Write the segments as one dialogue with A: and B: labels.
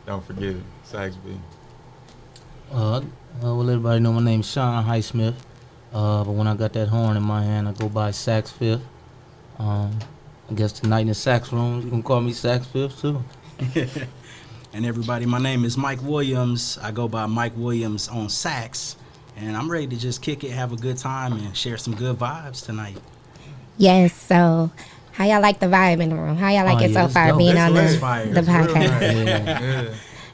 A: Don't forget it. Saxby.
B: Well, everybody know my name's Sean Highsmith. But when I got that horn in my hand, I go by Sax Fifth. I guess tonight in the sax room, you can call me Sax Fifth too.
C: And everybody, my name is Mike Williams. I go by Mike Williams on sax. And I'm ready to just kick it, have a good time, and share some good vibes tonight.
D: Yes, so how y'all like the vibe in the room? How y'all like it so far being on the podcast?
A: Yeah.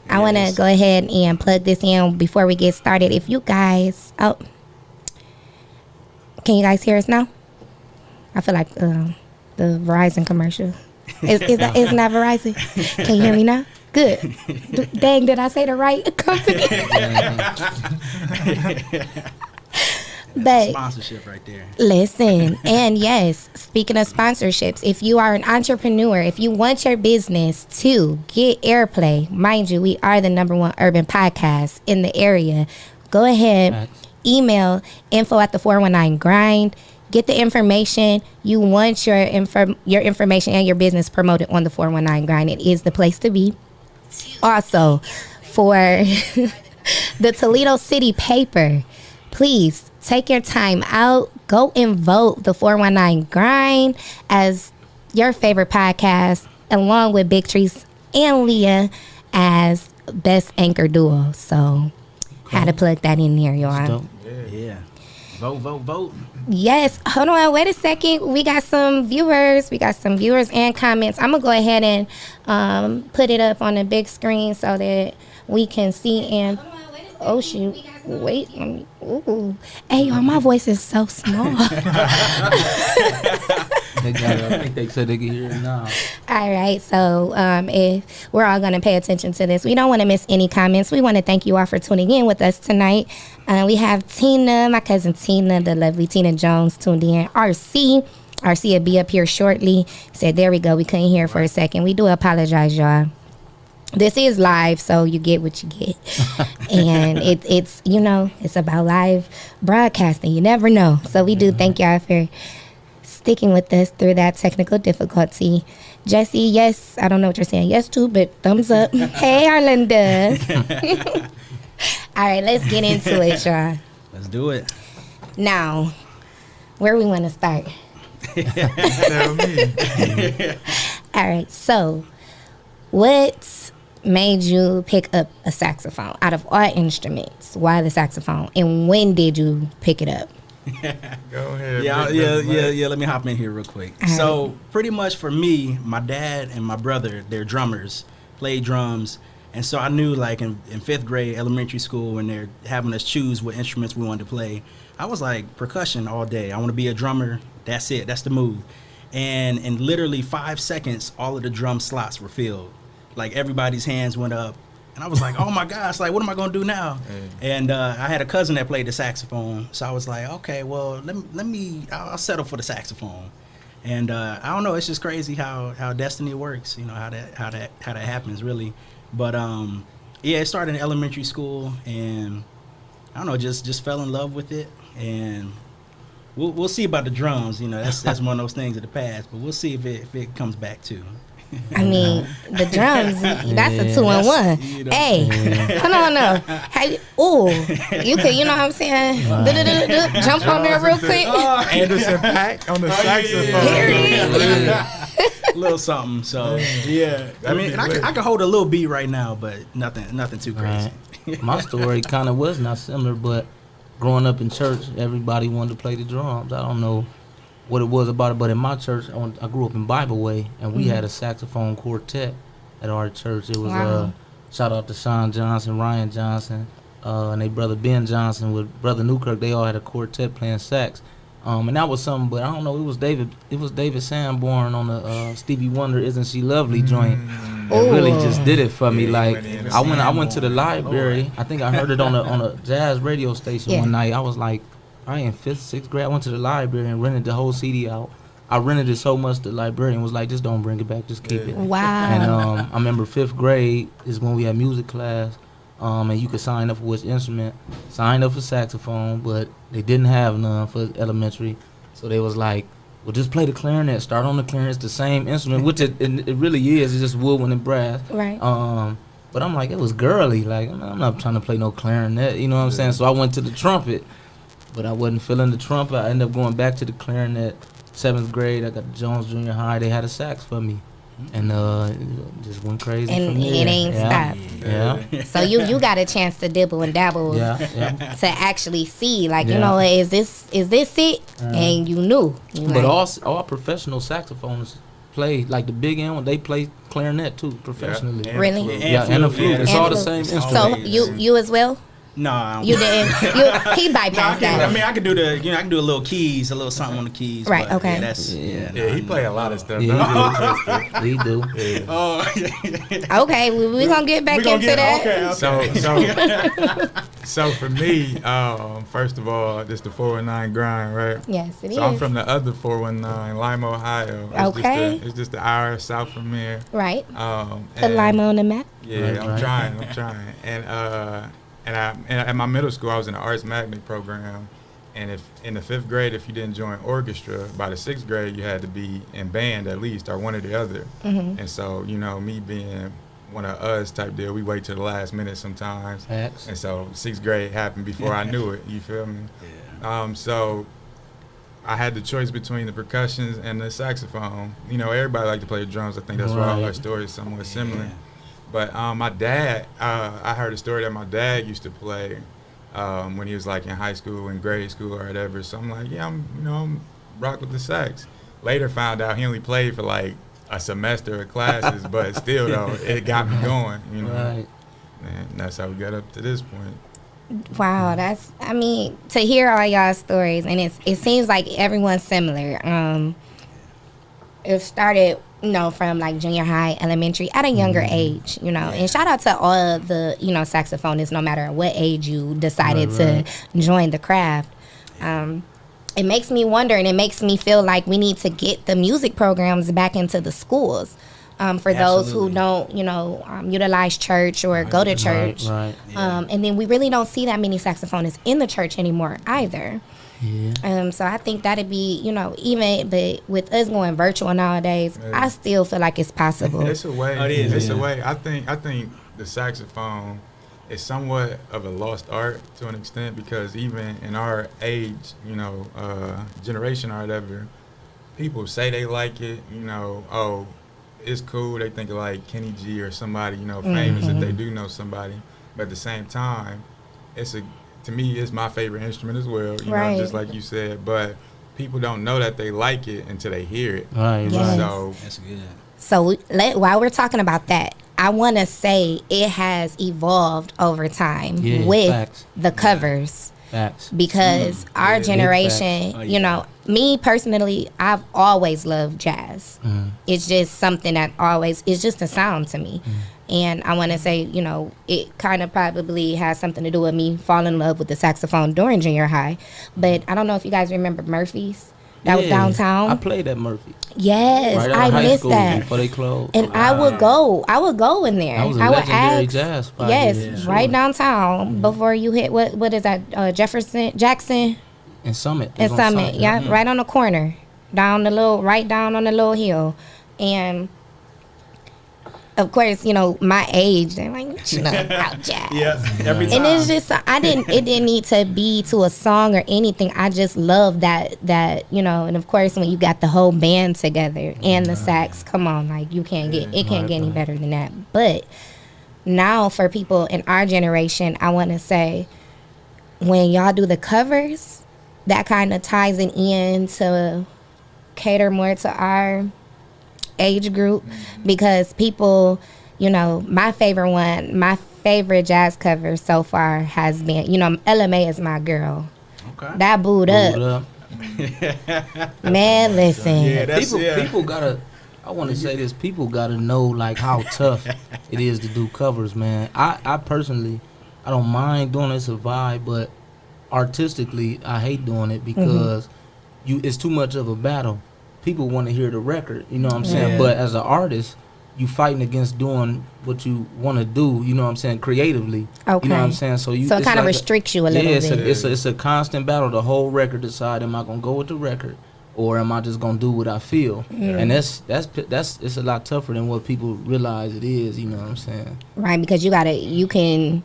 D: I want to go ahead and plug this in before we get started. If you guys, can you guys hear us now? I feel like the Verizon commercial. Isn't that Verizon? Can you hear me now? Good. Dang, did I say the right company? But
C: sponsorship right there.
D: Listen, and yes, speaking of sponsorships, if you are an entrepreneur, if you want your business to get airplay, mind you, we are the #1 urban podcast in the area. Go ahead, email info@the419grind. Get the information. You want your information and your business promoted on the 419 Grind. It is the place to be. Also, for the Toledo City paper, please take your time out. Go and vote the 419 Grind as your favorite podcast, along with Big Trees and Leah as best anchor duo. So, had to plug that in there, y'all.
C: Yeah. Vote.
D: Yes. Hold on. Wait a second. We got some viewers. And comments. I'm going to go ahead and put it up on the big screen so that we can see. And oh, shoot. Wait. Ooh. Hey, y'all, my voice is so small.
B: I think they said they can hear it now.
D: All right. So if we're all going to pay attention to this, we don't want to miss any comments. We want to thank you all for tuning in with us tonight. We have Tina, my cousin Tina, the lovely Tina Jones, tuned in. RC will be up here shortly. Said, there we go. We couldn't hear for a second. We do apologize, y'all. This is live, so you get what you get. And it's, it's about live broadcasting. You never know. So we do thank y'all for sticking with us through that technical difficulty. Jesse, yes, I don't know what you're saying yes to, but thumbs up. Hey, Arlinda. All right, let's get into it, y'all.
C: Let's do it.
D: Now, where we want to start?
A: Tell me.
D: All right, so what made you pick up a saxophone out of all instruments? Why the saxophone, and when did you pick it up?
A: Go ahead.
C: Yeah. Let me hop in here real quick. So pretty much for me, my dad and my brother, they're drummers, played drums. And so I knew, like, in 5th grade, elementary school, when they're having us choose what instruments we wanted to play, I was like, percussion all day. I want to be a drummer. That's it. That's the move. And in literally 5 seconds, all of the drum slots were filled. Like, everybody's hands went up. And I was like, oh, my gosh, like, what am I going to do now? And I had a cousin that played the saxophone. So I was like, okay, well, I'll settle for the saxophone. And I don't know. It's just crazy how destiny works, how that happens, really. But it started in elementary school, and I don't know, just fell in love with it, and we'll see about the drums. That's one of those things of the past, but we'll see if it comes back too.
D: I mean, the drums, that's a 2-in-1. Hey, hold on, no. Hey, you can, you know what I'm saying? Jump on there real quick.
A: Anderson .Paak on the saxophone.
C: Little something. So yeah, I mean, I can hold a little beat right now, but nothing too crazy.
B: Right. My story kind of was not similar, but growing up in church, everybody wanted to play the drums. I don't know what it was about it, but in my church, I grew up in Bible Way, and we had a saxophone quartet at our church. It was shout out to Sean Johnson, Ryan Johnson, and they brother Ben Johnson with brother Newkirk. They all had a quartet playing sax. And that was something, but I don't know. It was David Sanborn on the Stevie Wonder "Isn't She Lovely" joint. It really just did it for me. Like I went to the library. I think I heard it on a jazz radio station one night. I was like, probably in 5th, 6th grade. I went to the library and rented the whole CD out. I rented it so much the librarian was like, just don't bring it back, just keep it.
D: Wow.
B: And I remember 5th grade is when we had music class. And you could sign up for which instrument. Signed up for saxophone, but they didn't have none for elementary. So they was like, well, just play the clarinet. Start on the clarinet. It's the same instrument, which it really is. It's just woodwind and brass.
D: Right.
B: But I'm like, it was girly. Like, I'm not trying to play no clarinet. You know what I'm saying? So I went to the trumpet, but I wasn't feeling the trumpet. I ended up going back to the clarinet. 7th grade, I got Jones Junior High. They had a sax for me, and just went crazy.
D: And
B: from there.
D: it ain't stopped.
B: Yeah.
D: So you got a chance to dibble and dabble to actually see, like, you know, is this it? And you knew.
B: But all professional saxophonists play, like the big end, they play clarinet too professionally.
A: Yeah.
D: Really?
B: And a flute. It's
D: And
B: all the
D: flute.
B: same instrument.
D: So you as well?
C: No, I don't.
D: You didn't. He bypassed that.
C: I mean, I could do I can do a little keys, a little something on the keys.
D: Right,
C: but
D: okay.
C: Yeah, that's
A: Yeah, he play a lot of stuff.
B: Yeah, he do.
A: Yeah.
C: Oh,
D: Okay, we're gonna get back into that.
C: Okay.
A: So for me, first of all, this the 419 grind, right?
D: Yes, it is.
A: So I'm from the other 419, Lima, Ohio. It's just the hour south from here.
D: Right. Put
A: And-
D: Lima on the map.
A: Yeah,
B: Right.
A: I'm trying. And at my middle school, I was in the arts magnet program. And if in the 5th grade, if you didn't join orchestra, by the 6th grade, you had to be in band at least, or one or the other.
D: Mm-hmm.
A: And so, you know, me being one of us type deal, we wait till the last minute sometimes.
B: Facts.
A: And so 6th grade happened before I knew it. You feel me?
C: Yeah.
A: So I had the choice between the percussions and the saxophone. You know, everybody like to play the drums. I think that's why all our stories are somewhat similar.
C: Yeah.
A: But my dad, I heard a story that my dad used to play when he was like in high school, in grade school or whatever. So I'm like, yeah, I'm rock with the sax. Later found out he only played for like a semester of classes, but still though, it got me going, you know.
B: Right.
A: And that's how we got up to this point.
D: Wow, I mean, to hear all y'all stories, and it seems like everyone's similar. It started, you know, from like junior high, elementary, at a younger age, you know. And shout out to all the, you know, saxophonists, no matter what age you decided to join the craft. It makes me wonder, and it makes me feel like we need to get the music programs back into the schools. For those who don't, you know, utilize church or go to church.
B: Right.
D: And then we really don't see that many saxophonists in the church anymore either.
B: Yeah.
D: So I think that'd be, you know, but with us going virtual nowadays, I still feel like it's possible.
A: It's a way.
C: Oh, it is,
A: It's
C: yeah.
A: a way. I think the saxophone is somewhat of a lost art to an extent, because even in our age, you know, generation or whatever, people say they like it, you know, oh, it's cool. They think of like Kenny G or somebody, you know, famous if they do know somebody. But at the same time, to me, it's my favorite instrument as well, you know, just like you said. But people don't know that they like it until they hear it.
B: Right.
D: Yes.
A: So
C: That's good.
D: So while we're talking about that, I want to say it has evolved over time with
B: facts.
D: the covers.
B: Facts.
D: Because our
B: big
D: generation,
C: facts. Oh,
D: you
C: yeah.
D: know, me personally, I've always loved jazz. It's just something that it's just a sound to me. And I want to say, you know, it kind of probably has something to do with me falling in love with the saxophone during junior high. But I don't know if you guys remember Murphy's. That was downtown.
B: I played at Murphy.
D: Yes,
B: Right out
D: I
B: of high
D: missed
B: school
D: that.
B: before they closed.
D: And I would go in there.
B: That was a
D: I would
B: legendary
D: ask,
B: jazz spot.
D: yes,
B: Yeah, sure.
D: right downtown before you hit what is that? Jackson
B: In Summit. It
D: and
B: was on
D: Summit. Yeah, right on the corner, right down on the little hill, and of course, you know, my age, they're like, shut up about jazz.
C: Yeah, every time.
D: And it's just it didn't need to be to a song or anything. I just love that, you know, and of course when you got the whole band together and the sax, come on, like it can't get any better than that. But now for people in our generation, I want to say when y'all do the covers, that kind of ties it in to cater more to our age group, because people, you know, my favorite jazz cover so far has been, you know, LMA is my girl.
C: Okay.
D: That booed up. Man, listen.
C: Yeah, that's
B: People gotta, I want to say this, people gotta know like how tough it is to do covers, man. I personally, I don't mind doing it, it's a vibe, but artistically I hate doing it because it's too much of a battle. People want to hear the record, you know what I'm saying?
C: Yeah.
B: But as an artist, you fighting against doing what you want to do, you know what I'm saying, creatively.
D: Okay.
B: You know what I'm saying? So
D: So it
B: it's
D: kind of restricts you a little
B: yeah,
D: bit.
B: it's a constant battle. The whole record decide, am I going to go with the record or am I just gonna do what I feel? And that's it's a lot tougher than what people realize it is. You know what I'm saying?
D: Right, because you can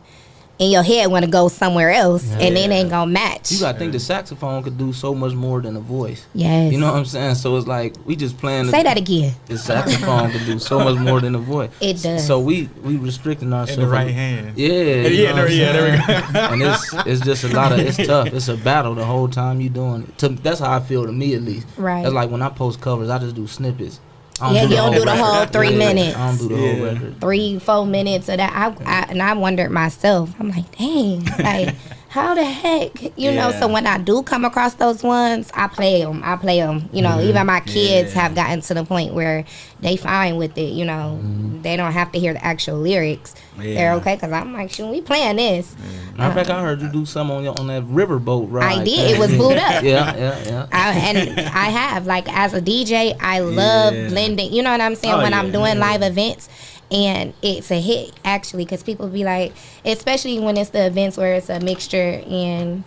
D: in your head want to go somewhere else, and it ain't gonna match.
B: You gotta think the saxophone could do so much more than a voice.
D: Yes.
B: You know what I'm saying? So it's like we just playing.
D: Say that again.
B: The saxophone could do so much more than a voice.
D: It does.
B: So we restricting ourselves.
A: In the right hand.
B: Yeah.
C: there we go.
B: And it's just a lot of, it's tough. It's a battle the whole time you doing it. That's how I feel to me, at least.
D: Right.
B: That's like when I post covers, I just do snippets.
D: Yeah, you don't do the whole 3 minutes.
B: I don't do the whole record.
D: 3-4 minutes of that. I wondered myself. I'm like, dang, like how the heck, you know? So when I do come across those ones, I play them. You know, even my kids have gotten to the point where they fine with it. You know, they don't have to hear the actual lyrics. They're okay because I'm like, shoot, we playing this.
B: Matter of fact, I heard you do some on that riverboat ride.
D: I did. It was booed up.
B: Yeah.
D: And I have, like, as a DJ, I love blending. You know what I'm saying? When I'm doing live events. And it's a hit, actually, because people be like, especially when it's the events where it's a mixture in,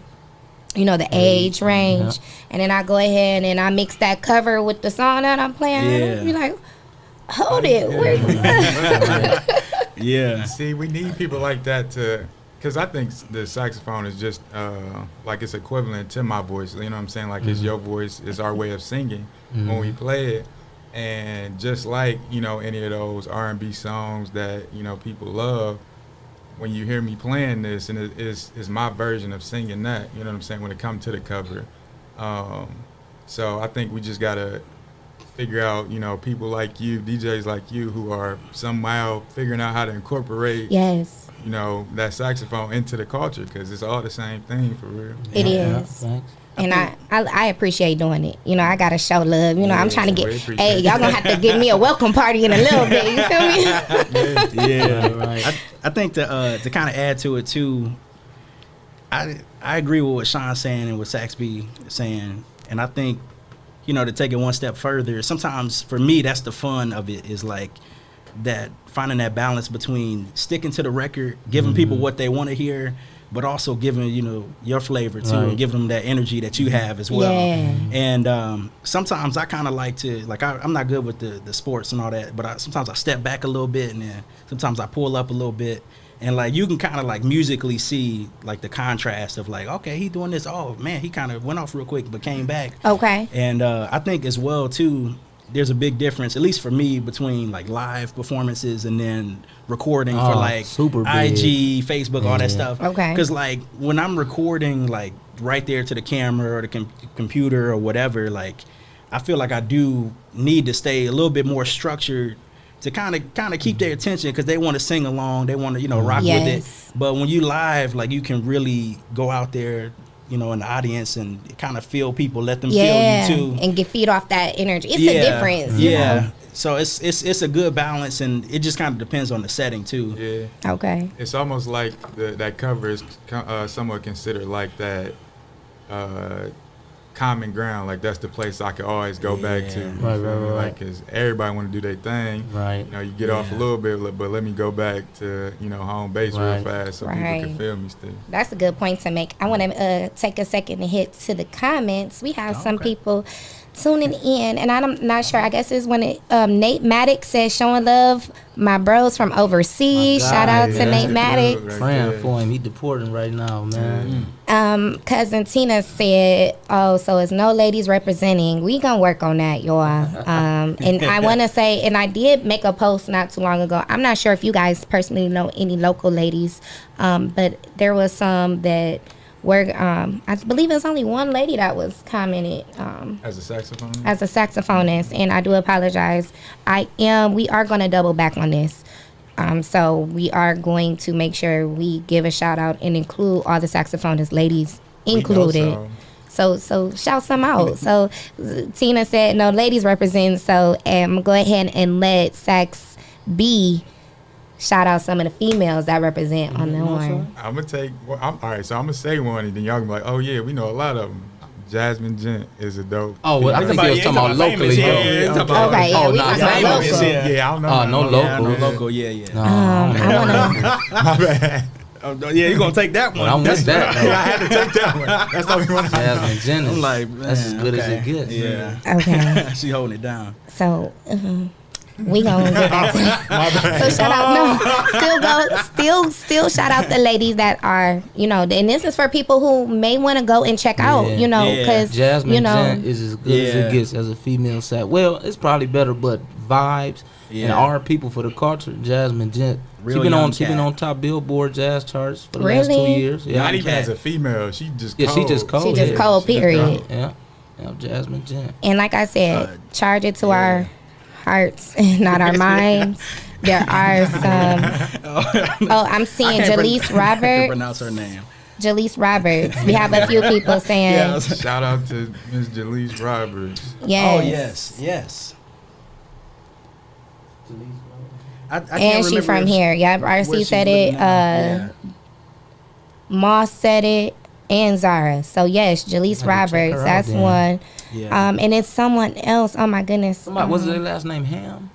D: you know, the age range. And then I go ahead and I mix that cover with the song that I'm playing. And be like, hold it.
A: See, we need people like that to, because I think the saxophone is just like it's equivalent to my voice. You know what I'm saying? Like it's your voice, it's our way of singing when we play it. And just like, you know, any of those R&B songs that, you know, people love, when you hear me playing this, and it's my version of singing that, you know what I'm saying, when it comes to the cover. So I think we just got to figure out, you know, people like you, DJs like you, who are somehow figuring out how to incorporate, you know, that saxophone into the culture, because it's all the same thing for real.
D: It is. And I appreciate doing it. You know, I gotta show love. You know, I'm trying to get. Hey, y'all gonna have to give me a welcome party in a little bit. You feel
C: me? Right. I think to kind of add to it too. I agree with what Sean's saying and what Saxby is saying, and I think, you know, to take it one step further, sometimes for me that's the fun of it, is like that, finding that balance between sticking to the record, giving people what they want to hear, but also giving, you know, your flavor too, and giving them that energy that you have as well. And sometimes I kind of like to, like, I'm not good with the sports and all that, but sometimes I step back a little bit, and then sometimes I pull up a little bit, and like you can kind of like musically see like the contrast of like, okay, he doing this, oh man, he kind of went off real quick but came back. And I think as well too, there's a big difference, at least for me, between like live performances and then recording for like IG, Facebook, all that stuff. Because like when I'm recording like right there to the camera or the computer or whatever, like I feel like I do need to stay a little bit more structured to kind of keep their attention, because they want to sing along, they want to, you know, rock with it. But when you live, like you can really go out there, you know, in the audience and kind of feel people, let them feel you too,
D: and feed off that energy. It's a difference. You know?
C: So it's a good balance, and it just kind of depends on the setting too.
A: It's almost like that cover is somewhat considered like that common ground. Like that's the place I could always go back to. Right. Like, cause everybody want to do their thing. Right. You know, you get off a little bit, but let me go back to, you know, home base real fast so people can feel me still.
D: That's a good point to make. I want to take a second to hit to the comments. We have some people tuning in, and I'm not sure. I guess it's when Nate Maddox says, showing love, my bros from overseas. Shout out to Nate Maddox.
B: Praying for him. He deporting right now, man.
D: Cousin Tina said, oh, so it's no ladies representing. We gonna work on that, y'all. And I want to say, and I did make a post not too long ago. I'm not sure if you guys personally know any local ladies, but there was some that were, I believe it was only one lady that was commented.
A: As a saxophonist?
D: As a saxophonist, and I do apologize. We are going to double back on this. So we are going to make sure we give a shout out and include all the saxophonist ladies included. So shout some out. So Tina said, no, ladies represent. So go ahead and let Sax B shout out some of the females that represent on the horn.
A: I'm going to take, all right, so I'm going to say one, and then y'all going to be like, oh yeah, we know a lot of them. Jasmine Gent is a dope.
B: Oh, well, I think he was talking about locally.
D: Okay, we talking about local.
A: Yeah, I don't know.
B: No local.
C: No local, yeah.
B: No,
D: I want to.
A: My bad.
C: Oh, yeah, you gonna take that one?
B: Well, I'm with that.
A: Yeah, I had to take that one. That's all we want to
B: Jasmine Jennings.
C: I'm like, man,
B: that's as good as
C: okay.
B: it gets.
C: Yeah.
D: Okay.
C: She holding it down.
D: So we gonna get back to that. So shout out, still shout out the ladies that are, and this is for people who may want to go and check out, because
B: Jasmine Gent is as good as it gets as a female sax. Well, it's probably better, but vibes and our people for the culture. Jasmine Gent, she been on top Billboard jazz charts for the last 2 years. Yeah,
A: not even as a female, she just
B: she just cold.
D: She just cold. Period.
B: Yeah, Jasmine Gent.
D: And like I said, charge it to our hearts and not our minds. There are some. I'm seeing Jaleese Roberts.
C: I can't pronounce her name.
D: Jaleese Roberts. We have a few people saying.
A: Shout out to Miss Jaleese Roberts.
D: Yes.
C: Oh yes. I
D: and she from here. Yep. RC said it. Moss said it. And Zara. So yes, Jaleese Roberts. That's one.
C: Yeah.
D: And it's someone else. Oh my goodness.
B: Was their last name Ham?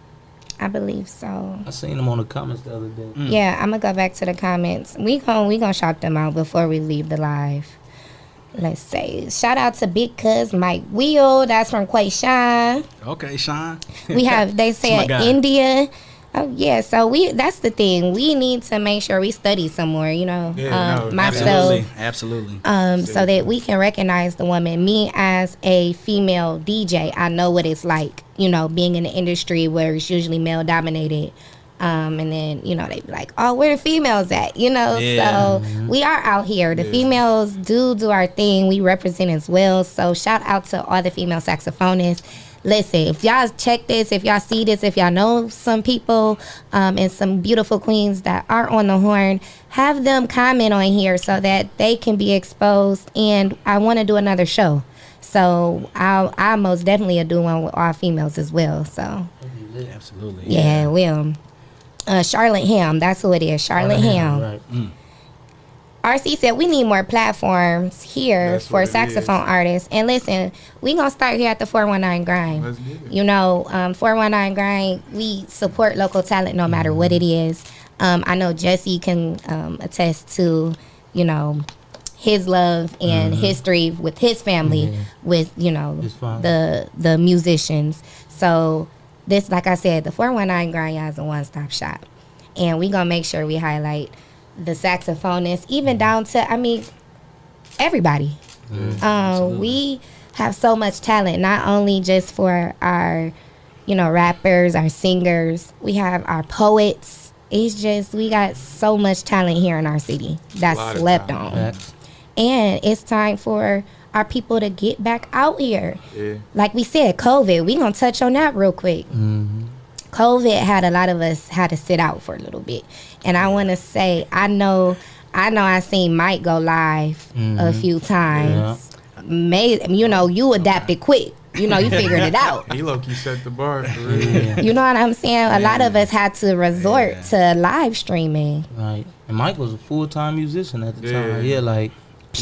D: I believe so.
B: I seen them on the comments the other day.
D: Yeah, I'm gonna go back to the comments. We gonna shout them out before we leave the live. Let's say shout out to Big Cuz Mike Wheel. That's from Quay Shine.
C: Okay, Sean.
D: We have they said India. Oh yeah, so that's the thing. We need to make sure we study some more, myself.
C: Absolutely.
D: So that we can recognize the woman. Me as a female DJ, I know what it's like, being in the industry where it's usually male dominated. And then, they be like, oh, where the females at? So we are out here. The females do our thing. We represent as well. So shout out to all the female saxophonists. Listen, if y'all check this, if y'all see this, if y'all know some people and some beautiful queens that are on the horn, have them comment on here so that they can be exposed. And I want to do another show. So I most definitely will do one with all females as well. So
C: absolutely.
D: Yeah, will. Charlotte Ham, that's who it is. Charlotte Ham.
B: Right.
D: RC said we need more platforms here for saxophone artists. And listen, we gonna start here at the 419 Grind.
A: Let's get it.
D: 419 Grind, we support local talent no matter what it is. I know Jesse can attest to, his love and history with his family, with, the musicians. So this, like I said, the 419 Grind is a one-stop shop. And we gonna make sure we highlight the saxophonists, even down to, everybody. We have so much talent, not only just for our, rappers, our singers. We have our poets. It's just, we got so much talent here in our city that's slept on. And it's time for our people to get back out here. Yeah. Like we said, COVID, we gonna touch on that real quick. COVID had a lot of us had to sit out for a little bit. And I want to say, I know I seen Mike go live a few times. Yeah. You adapted quick. You figured it out.
A: He low-key set the bar for real.
D: You know what I'm saying? A lot of us had to resort to live streaming.
B: Right. And Mike was a full-time musician at the time. Yeah, like,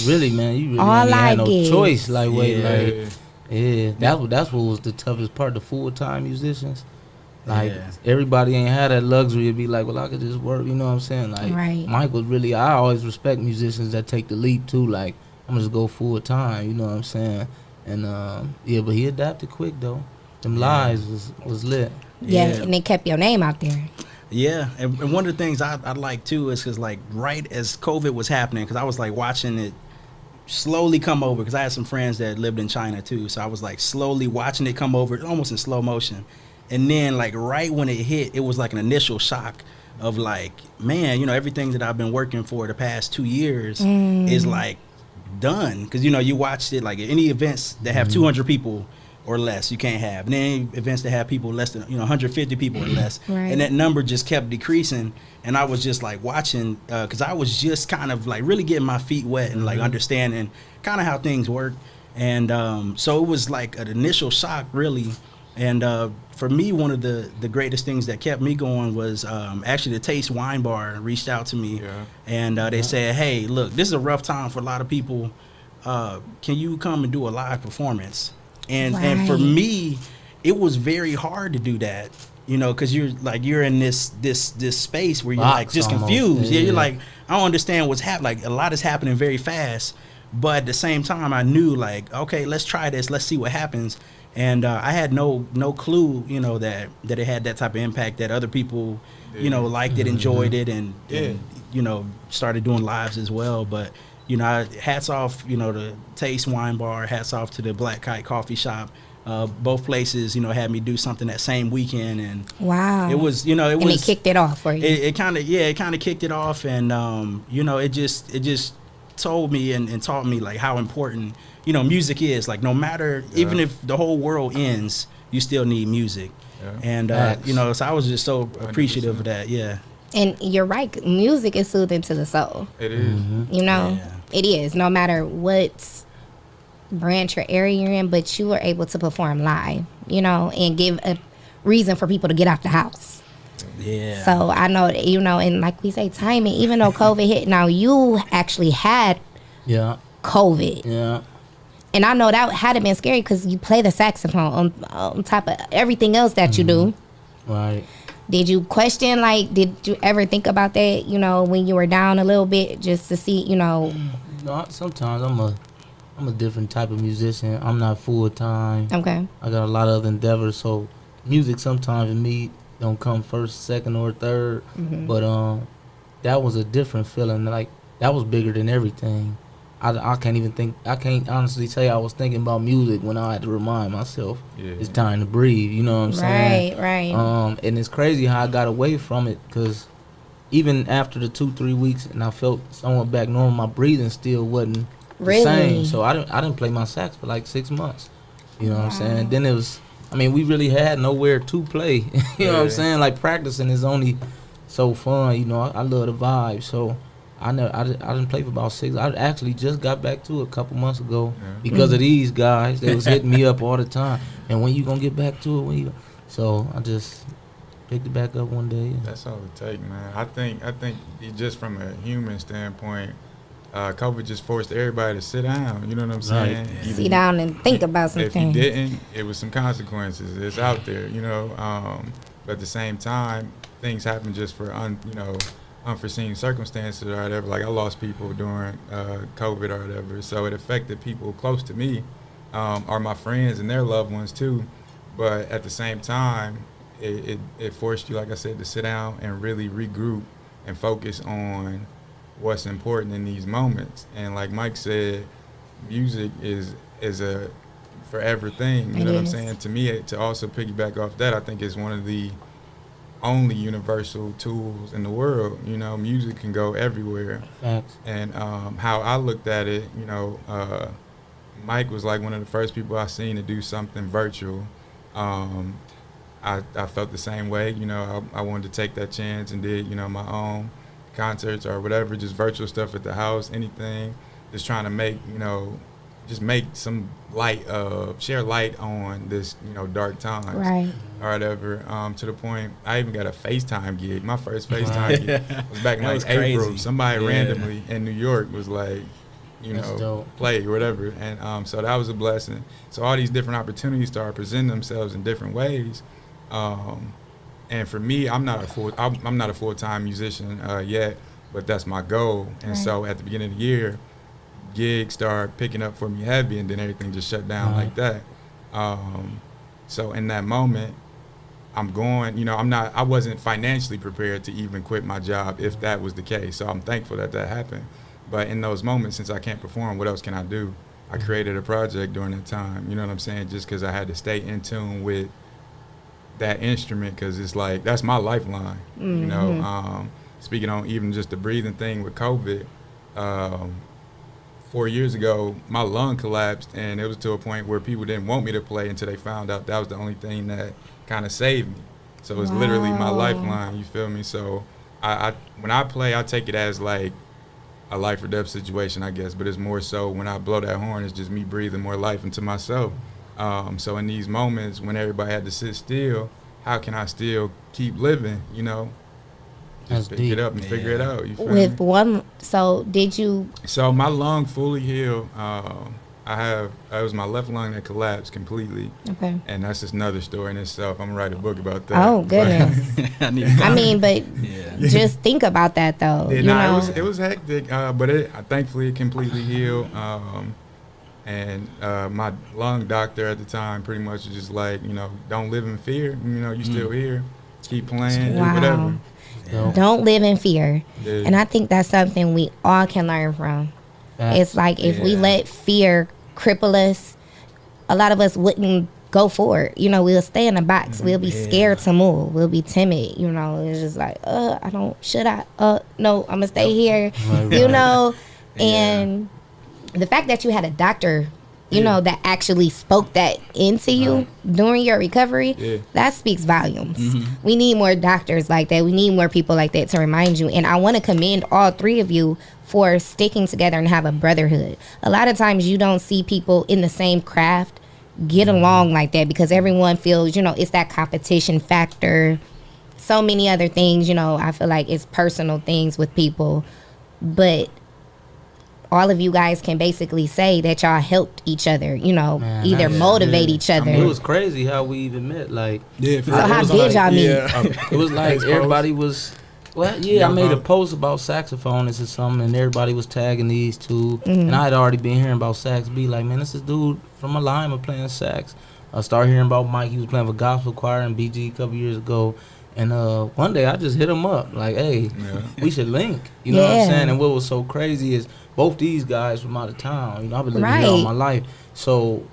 B: really, man, you really
D: all
B: had no
D: gigs.
B: choice. Like, that's what was the toughest part, the full-time musicians. Like, everybody ain't had that luxury to be like, well, I could just work, you know what I'm saying? Like, Mike was really, I always respect musicians that take the leap, too. Like, I'm just go full time, you know what I'm saying? And, but he adapted quick, though. Them lives was lit.
D: Yeah, and they kept your name out there.
C: Yeah, and one of the things I like, too, is because, like, right as COVID was happening, because I was, like, watching it slowly come over, because I had some friends that lived in China, too. So I was, like, slowly watching it come over, almost in slow motion. And then, like, right when it hit, it was like an initial shock of, like, man, everything that I've been working for the past 2 years is, like, done. Because, you watched it, like, any events that have 200 people or less, you can't have. And any events that have people less than, 150 people or less.
D: Right.
C: And that number just kept decreasing. And I was just, like, watching, because I was just kind of, like, really getting my feet wet and, like, understanding kind of how things work. And so it was, like, an initial shock, really. And for me, one of the greatest things that kept me going was actually the Taste Wine Bar reached out to me. Yeah. And they said, hey, look, this is a rough time for a lot of people. Can you come and do a live performance? And for me, it was very hard to do that, you know, because you're in this space where you're
B: Box
C: like just
B: almost.
C: confused. Yeah,
B: Yeah.
C: you're like, I don't understand what's happening. Like a lot is happening very fast, but at the same time, I knew like, okay, let's try this. Let's see what happens. And I had no clue, you know, that it had that type of impact, that other people, you know, liked it, enjoyed it, and you know, started doing lives as well. But you know, hats off, you know, to Taste Wine Bar. Hats off to the Black Kite Coffee Shop. Both places, you know, had me do something that same weekend, and
D: Wow.
C: it was, you know,
D: and it kicked it off for you.
C: it kind of kicked it off, and you know, it just told me and taught me like how important, you know, music is. Like no matter, even if the whole world ends, you still need music. And you know, so I was just so appreciative
A: 100%.
C: of that. Yeah.
D: And you're right. Music is soothing to the soul.
A: It is.
D: You know,
C: Yeah.
D: it is. No matter what branch or area you're in, but you are able to perform live, you know, and give a reason for people to get out the house.
C: Yeah.
D: So I know, that, you know, and like we say, timing, even though COVID hit, now you actually had
B: Yeah.
D: COVID.
B: Yeah.
D: And I know that had to been scary because you play the saxophone on top of everything else that you do.
B: Right.
D: Did you question, like, did you ever think about that, you know, when you were down a little bit just to see, you know?
B: No, sometimes I'm a different type of musician. I'm not full time.
D: Okay.
B: I got a lot of other endeavors, so music sometimes in me don't come first, second, or third. But that was a different feeling. Like that was bigger than everything. I can't even think. I can't honestly tell you I was thinking about music when I had to remind myself it's time to breathe. You know what I'm saying?
D: Right.
B: And it's crazy how I got away from it, because even after the 2-3 weeks and I felt somewhat back normal, my breathing still wasn't the same. So I didn't play my sax for like 6 months. You know what I'm saying? Then it was, I mean, we really had nowhere to play. You know what I'm saying? Like practicing is only so fun. You know, I love the vibe. So I didn't play for about 6. I actually just got back to it a couple months ago because of these guys. They was hitting me up all the time. And when you gonna get back to it? When you? So I just picked it back up one day.
A: That's all it takes, man. I think just from a human standpoint, COVID just forced everybody to sit down. You know what I'm saying?
B: Right.
A: Either
D: Sit down and think about
A: If
D: something.
A: you didn't, it was some consequences. It's out there, you know. But at the same time, things happen just for unforeseen circumstances or whatever. Like I lost people during COVID or whatever, so it affected people close to me, or my friends and their loved ones too. But at the same time, it forced you, like I said, to sit down and really regroup and focus on what's important in these moments. And like Mike said, music is a forever thing. You know what I'm saying? To me, to also piggyback off that, I think it's one of the only universal tools in the world. You know, music can go everywhere.
B: Facts.
A: And how I looked at it, you know, Mike was like one of the first people I seen to do something virtual. I felt the same way. You know, I wanted to take that chance and did, you know, my own concerts or whatever, just virtual stuff at the house, anything, just trying to make, you know, just make some light, share light on this, you know, dark times.
D: Right.
A: Or whatever, to the point I even got a FaceTime gig. My first FaceTime gig was back in like April.
C: Crazy.
A: Somebody randomly in New York was like, you
B: That's
A: know,
B: dope.
A: play or whatever. And so that was a blessing. So all these different opportunities started presenting themselves in different ways. And for me, I'm not a full-time musician yet, but that's my goal. And so at the beginning of the year, gigs started picking up for me heavy, and then everything just shut down like that. So in that moment, I'm going, you know, I wasn't financially prepared to even quit my job if that was the case. So I'm thankful that happened. But in those moments, since I can't perform, what else can I do? I created a project during that time, you know what I'm saying? Just because I had to stay in tune with that instrument, because it's like, that's my lifeline, you know? Speaking on even just the breathing thing with COVID, 4 years ago, my lung collapsed, and it was to a point where people didn't want me to play until they found out that was the only thing that kind of saved me. So it's literally my lifeline, you feel me? So I when I play, I take it as like a life or death situation, I guess, but it's more so when I blow that horn, it's just me breathing more life into myself. So in these moments when everybody had to sit still, how can I still keep living, you know? Just pick it up and figure it out. You feel me?
D: So did you?
A: So my lung fully healed. I it was my left lung that collapsed completely.
D: Okay.
A: And that's just another story in itself. I'm gonna write a book about that.
D: Oh goodness. I mean, but just think about that though.
A: It was hectic, but thankfully it completely healed. And my lung doctor at the time pretty much was just like, don't live in fear. You still here. Keep playing, do whatever.
D: Don't live in fear.
A: Yeah.
D: And I think that's something we all can learn from. It's like if we let fear cripple us, a lot of us wouldn't go forward. We'll stay in a box. We'll be scared to move. We'll be timid. It's just like, no, I'm gonna stay here. Right. And the fact that you had a doctor, that actually spoke that into you during your recovery, that speaks volumes. Mm-hmm. We need more doctors like that. We need more people like that to remind you. And I want to commend all three of you for sticking together and have a brotherhood. A lot of times you don't see people in the same craft get along like that because everyone feels, it's that competition factor. So many other things, I feel like it's personal things with people. But all of you guys can basically say that y'all helped each other, either motivate each other.
B: It was crazy how we even met.
D: So how did y'all meet?
B: It was like everybody was, I made a post about saxophonists or something, and everybody was tagging these two. Mm-hmm. And I had already been hearing about sax. Be like, man, this is dude from Alima playing sax. I started hearing about Mike. He was playing for gospel choir in BG a couple years ago. And one day I just hit him up like, hey, we should link. You know what I'm saying? And what was so crazy is both these guys from out of town. I've been living here all my life. So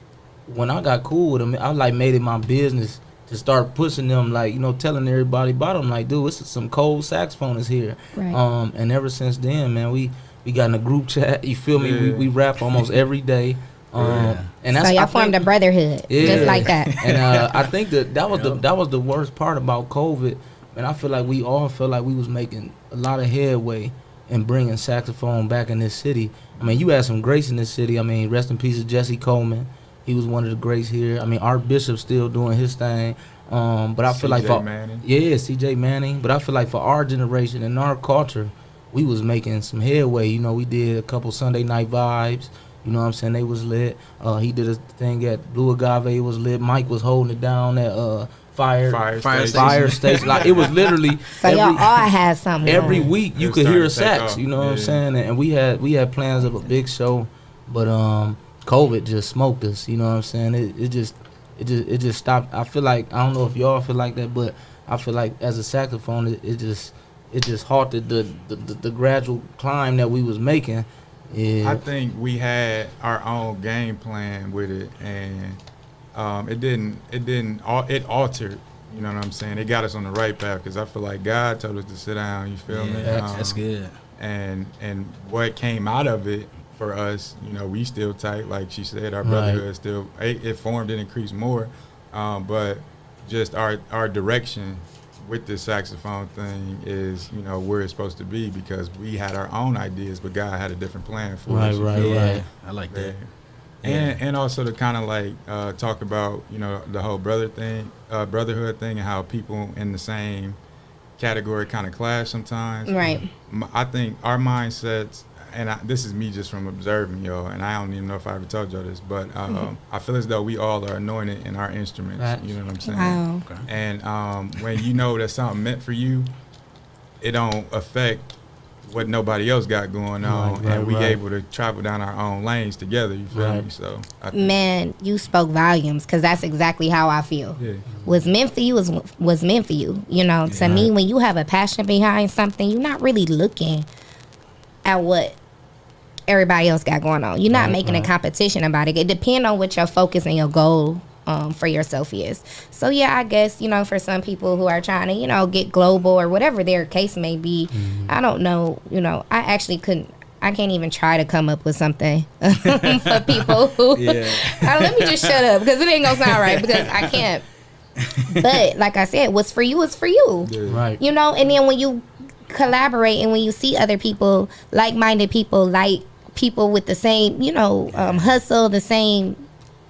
B: when I got cool with them, I made it my business to start pushing them, telling everybody about them. Like, dude, this is some cold saxophonists here. Right. And ever since then, man, we got in a group chat. You feel me? We rap almost every day. And that's,
D: so y'all formed a brotherhood, just like that.
B: And I think that was the worst part about COVID. And I feel like we all felt like we was making a lot of headway in bringing saxophone back in this city. I mean, you had some greats in this city. I mean, rest in peace to Jesse Coleman. He was one of the greats here. I mean, Art Bishop's still doing his thing. But I feel like CJ Manning. But I feel like for our generation and our culture, we was making some headway. We did a couple Sunday Night Vibes. You know what I'm saying? They was lit. He did a thing at Blue Agave. It was lit. Mike was holding it down at Fire Station. Like, it was literally.
D: So y'all all had something.
B: Every week you could hear a sax. You know what I'm saying? And we had plans of a big show, but COVID just smoked us. You know what I'm saying? It just stopped. I feel like, I don't know if y'all feel like that, but I feel like as a saxophone, it just halted the gradual climb that we was making. Yeah.
A: I think we had our own game plan with it, and it altered. You know what I'm saying? It got us on the right path because I feel like God told us to sit down. You feel me?
C: That's good.
A: And what came out of it for us, we still tight. Like she said, our brotherhood still it formed and increased more, but just our direction with this saxophone thing is, where it's supposed to be because we had our own ideas, but God had a different plan for us.
C: Right. I like that.
A: And also to kind of talk about, the whole brotherhood thing and how people in the same category kind of clash sometimes.
D: Right.
A: I think our mindsets, and this is me just from observing y'all, and I don't even know if I ever told y'all this, but I feel as though we all are anointed in our instruments. Right. You know what I'm saying?
D: Wow.
A: Okay. And when you know that something meant for you, it don't affect what nobody else got going on, and we able to travel down our own lanes together. You feel me? So,
D: man, you spoke volumes because that's exactly how I feel. Yeah. What's meant for you was meant for you. To me, when you have a passion behind something, you're not really looking at what everybody else got going on. You're not making a competition about it. It depends on what your focus and your goal for yourself is. So I guess, for some people who are trying to, get global or whatever their case may be, I don't know, I can't even try to come up with something for people who, let me just shut up because it ain't gonna sound right because I can't. But like I said, what's for you is for you.
B: Yeah. Right.
D: And then when you collaborate and when you see other people, like-minded people, like people with the same, hustle, the same,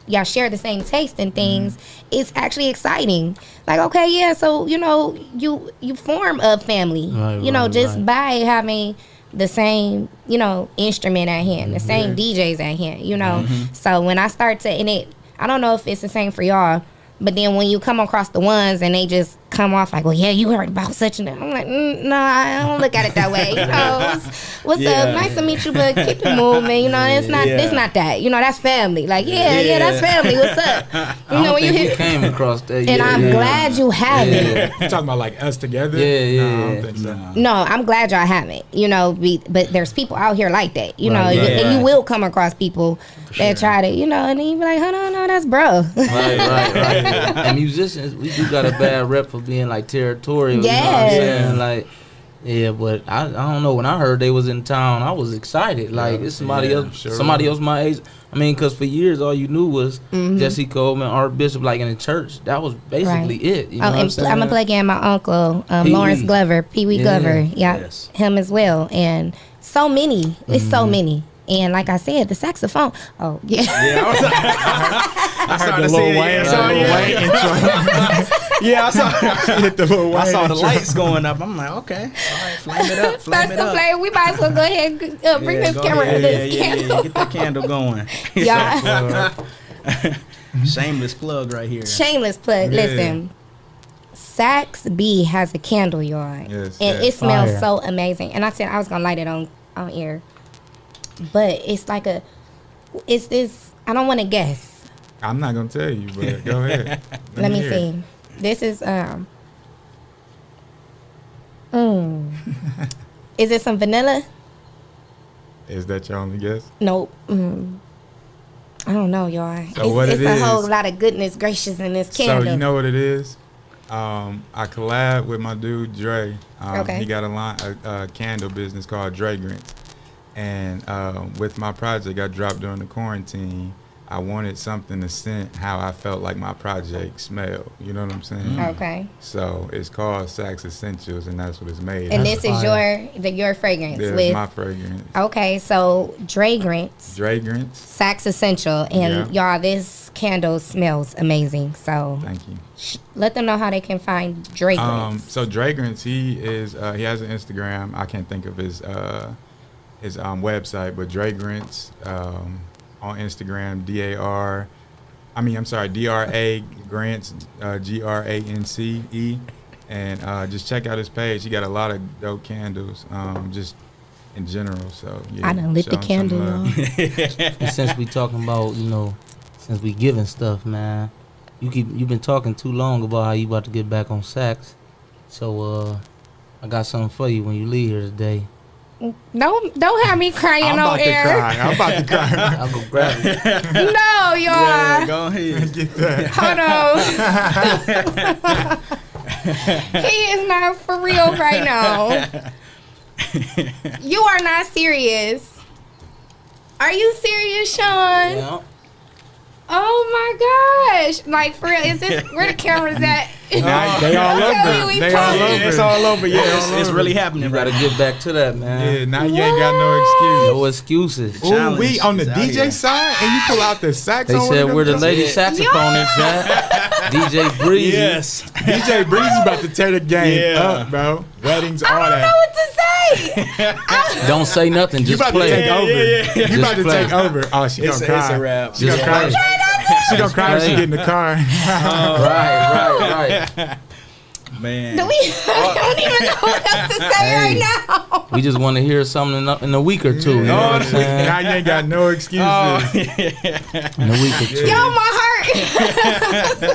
D: y'all share the same taste in things, it's actually exciting. Like, okay, so, you form a family, by having the same, instrument at hand, the same DJs at hand, So when I start to, I don't know if it's the same for y'all, but then when you come across the ones and they just come off like, well, yeah, you heard about such and that. I'm like, no, I don't look at it that way. What's up? Nice to meet you, but keep it moving. It's not that. That's family. Like, yeah, that's family. What's up?
B: When you hit, came across that.
D: And I'm glad you haven't.
A: You talking about like us together?
B: Yeah.
A: No, I don't think so.
D: No, I'm glad y'all haven't. But there's people out here like that. And you will come across people that try to, and then you be like, hold on, no, that's bro.
B: Right. And musicians, we do got a bad rep for being like territorial.
D: Yes.
B: You know what I'm saying? Like, yeah, but I don't know. When I heard they was in town, I was excited. Like, it's somebody else my age. I mean, because for years all you knew was Jesse Coleman, Art Bishop, like in the church. That was basically it. You know what I'm saying?
D: I'm gonna plug in my uncle, Lawrence Glover, Pee Wee Glover. Yeah,
C: yes.
D: Him as well, and so many. It's so many. And like I said, the saxophone. Oh yeah.
A: I heard the Lil Wayne intro.
C: Yeah, I saw
A: hit the Lil Wayne.
C: I saw the
A: intro.
C: lights going up. I'm like, okay, all right, flame it up,
D: Starts to play. We might as well go ahead and bring this camera to this candle.
C: Get that candle going.
D: Yeah.
C: Shameless plug right here.
D: Shameless plug.
A: Yeah.
D: Listen. Sax B has a candle, y'all.
A: Yes,
D: And
A: yes.
D: it smells
B: Fire.
D: so amazing. And I said I was gonna light it on air. But it's like it's this, I don't want to guess.
A: I'm not gonna tell you, but go ahead.
D: Let me
A: hear it.
D: see. This is is it some vanilla?
A: Is that your only guess?
D: Nope. I don't know, y'all.
A: So what
D: it's
A: it
D: a
A: is-
D: whole lot of goodness gracious in this candle.
A: So you know what it is? I collab with my dude Dre.
D: Okay.
A: He got a candle business called Dre Grants. And with my project I dropped during the quarantine, I wanted something to scent how I felt like my project smelled. You know what I'm saying?
D: Okay.
A: So it's called Sax Essentials, and that's what it's made.
D: And
A: of.
D: this is your fragrance
A: This is
D: with.
A: my fragrance.
D: Okay, so Dre Grants,
A: Dre Grants.
D: Sax Essential, and y'all, this candle smells amazing. So
A: Thank you.
D: let them know how they can find Dre Grants.
A: So Dre Grants, he has an Instagram. I can't think of his website, but Dre Grants on Instagram, DRA Grants, GRANCE, and just check out his page. He got a lot of dope candles, just in general. So yeah,
D: I done lit the
A: show him some
D: candle,
A: love.
D: y'all.
B: And since we talking about, since we giving stuff, man, you've been talking too long about how you about to get back on sax. So I got something for you when you leave here today.
D: Don't have me crying
A: I'm
D: on
A: about to
D: air.
A: cry. I'm about to cry.
B: I'll go grab it.
D: No, y'all.
C: Yeah, go ahead.
A: Get that.
D: Hold on. He is not for real right now. You are not serious. Are you serious, Sean?
B: Yeah.
D: Oh my gosh! Like for real, is this where the cameras at?
A: Nah, they all
D: Tell me
A: over.
D: we
A: They all
D: talking.
A: over.
C: It's all over. Yeah, it's really
B: You
C: happening.
B: gotta
C: Right
B: get back to that, man.
A: Yeah, now you ain't got no excuse.
B: No excuses.
A: Ooh, we
C: Challenge
A: on the
C: is out
A: DJ
C: here.
A: side, and you pull out the sax.
B: They
A: on one
B: said
A: of
B: where the
A: them
B: lady
A: jumps?
B: saxophonist at. DJ Breezy.
C: Yes.
A: DJ Breezy about to tear the game
C: Yeah.
A: up, bro. Weddings, all
D: I don't know
A: that.
D: what to say.
B: Don't say nothing.
A: You
B: Just
A: about to
B: play.
A: take over.
C: yeah.
A: You about to
B: Just play.
A: take over. Oh, she
C: It's
A: gonna cry.
C: a wrap.
A: She gonna
B: Just
A: cry.
B: play.
A: She gonna cry when she
B: play.
A: get in the car.
B: Right.
C: Man.
D: I don't even know what else to say right now.
B: We just want to hear something in a week or two. You know what I'm saying?
A: Now you ain't got no excuses.
C: Oh,
B: In a week or two.
D: Yo, my heart.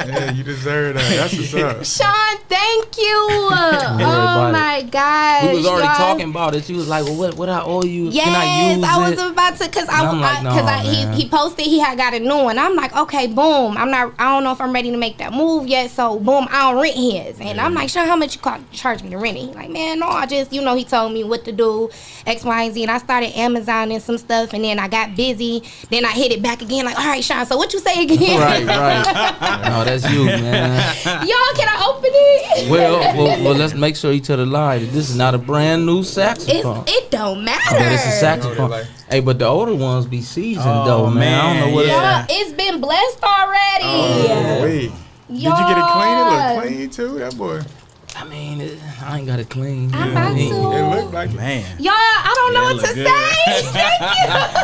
A: Yeah, you deserve that. That's what's up.
D: Sean, thank you.
B: worry
D: Oh
B: about it.
D: my gosh.
B: We was already
D: y'all.
B: talking about it. She was like, "Well, what I owe you?
D: Yes,
B: Can I use
D: I was
B: it?"
D: about to, cause
B: And I'm like, "Nah, man."
D: he posted he had got a new one. I'm like, okay, boom. I don't know if I'm ready to make that move yet. So boom, I'll rent his. And I'm like, Sean, how much you charge me to rent it? He like, man, no, I just, he told me what to do, X, Y, and Z. And I started Amazoning some stuff, and then I got busy. Then I hit it back again, like, all right, Sean, so what you say again?
B: Right. No, that's you, man.
D: Y'all, can I open it?
B: Well, let's make sure you tell the lie that this is not a brand new saxophone.
D: It don't matter.
B: But it's a saxophone. Hey, but the older ones be seasoned
C: Oh,
B: though, man. I don't know what
C: yeah.
B: it's.
D: It's been blessed already.
A: Oh, wait. Did you get it clean? It look clean too, that boy.
B: I mean, I ain't got it clean.
D: I'm about
A: It
D: to.
A: looked like
C: Man.
D: Y'all, I don't know
C: Yeah,
D: what to
C: look good.
D: say. Thank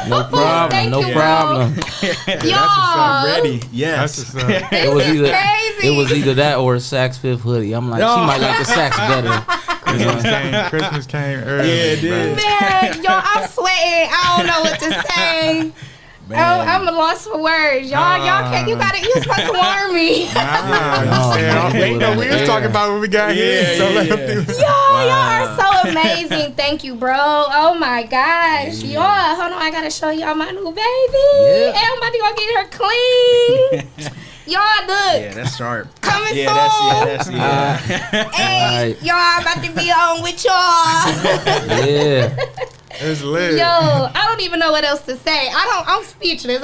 D: you.
B: No problem.
D: Thank
B: No
D: you,
B: problem.
D: Y'all.
C: Ready?
A: That's
C: Yes.
A: what's up.
B: It was either
D: crazy.
B: it was either that or a Saks Fifth hoodie. I'm like, she might like the Saks better. You know?
A: Christmas came early.
C: Yeah, it did.
D: Man, y'all, I'm sweating. I don't know what to say. Oh, I'm lost for words. Y'all can't. You supposed to warn me.
A: We was talking about what we got here. So let him do.
D: Y'all are so amazing. Thank you, bro. Oh my gosh. Y'all, hold on. I gotta show y'all my new baby.
C: Yeah.
D: And I'm about to go get her clean. Y'all, look.
C: Yeah, that's sharp.
D: Coming soon.
C: That's
D: Hey,
B: Right.
D: y'all, I'm about to be on with y'all.
B: Yeah.
A: It's lit.
D: Yo, I don't even know what else to say. I'm speechless. And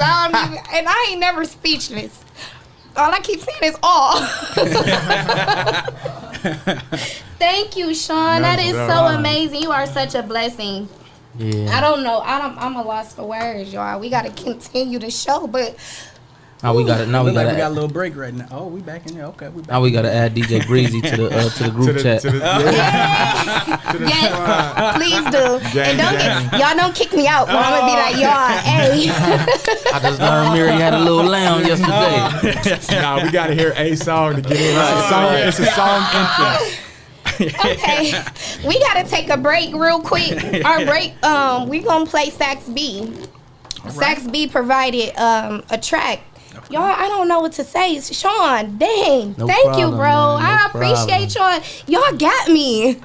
D: I ain't never speechless. All I keep saying is all. Thank you, Sean. That is so amazing. You are such a blessing.
B: Yeah.
D: I don't know. I'm a loss for words, y'all. We gotta continue the show, but
B: Now we got
C: We got a
B: to
C: little break right now. Oh, we back in there. Okay, we back.
B: now we got to add DJ Breezy to the group chat.
D: yes, please do.
A: Gang,
D: And y'all don't kick me out. Or I'm gonna be like, y'all, hey.
B: I just learned Mary had a little lamb yesterday.
A: Nah, we gotta hear a song to get in. It's a song intro.
D: Okay, we gotta take a break real quick. Our break, we gonna play Sax B. Sax B provided a track. Y'all, I don't know what to say. Sean, dang,
B: No
D: thank you,
B: problem,
D: bro.
B: man. No
D: I appreciate y'all. Y'all got me.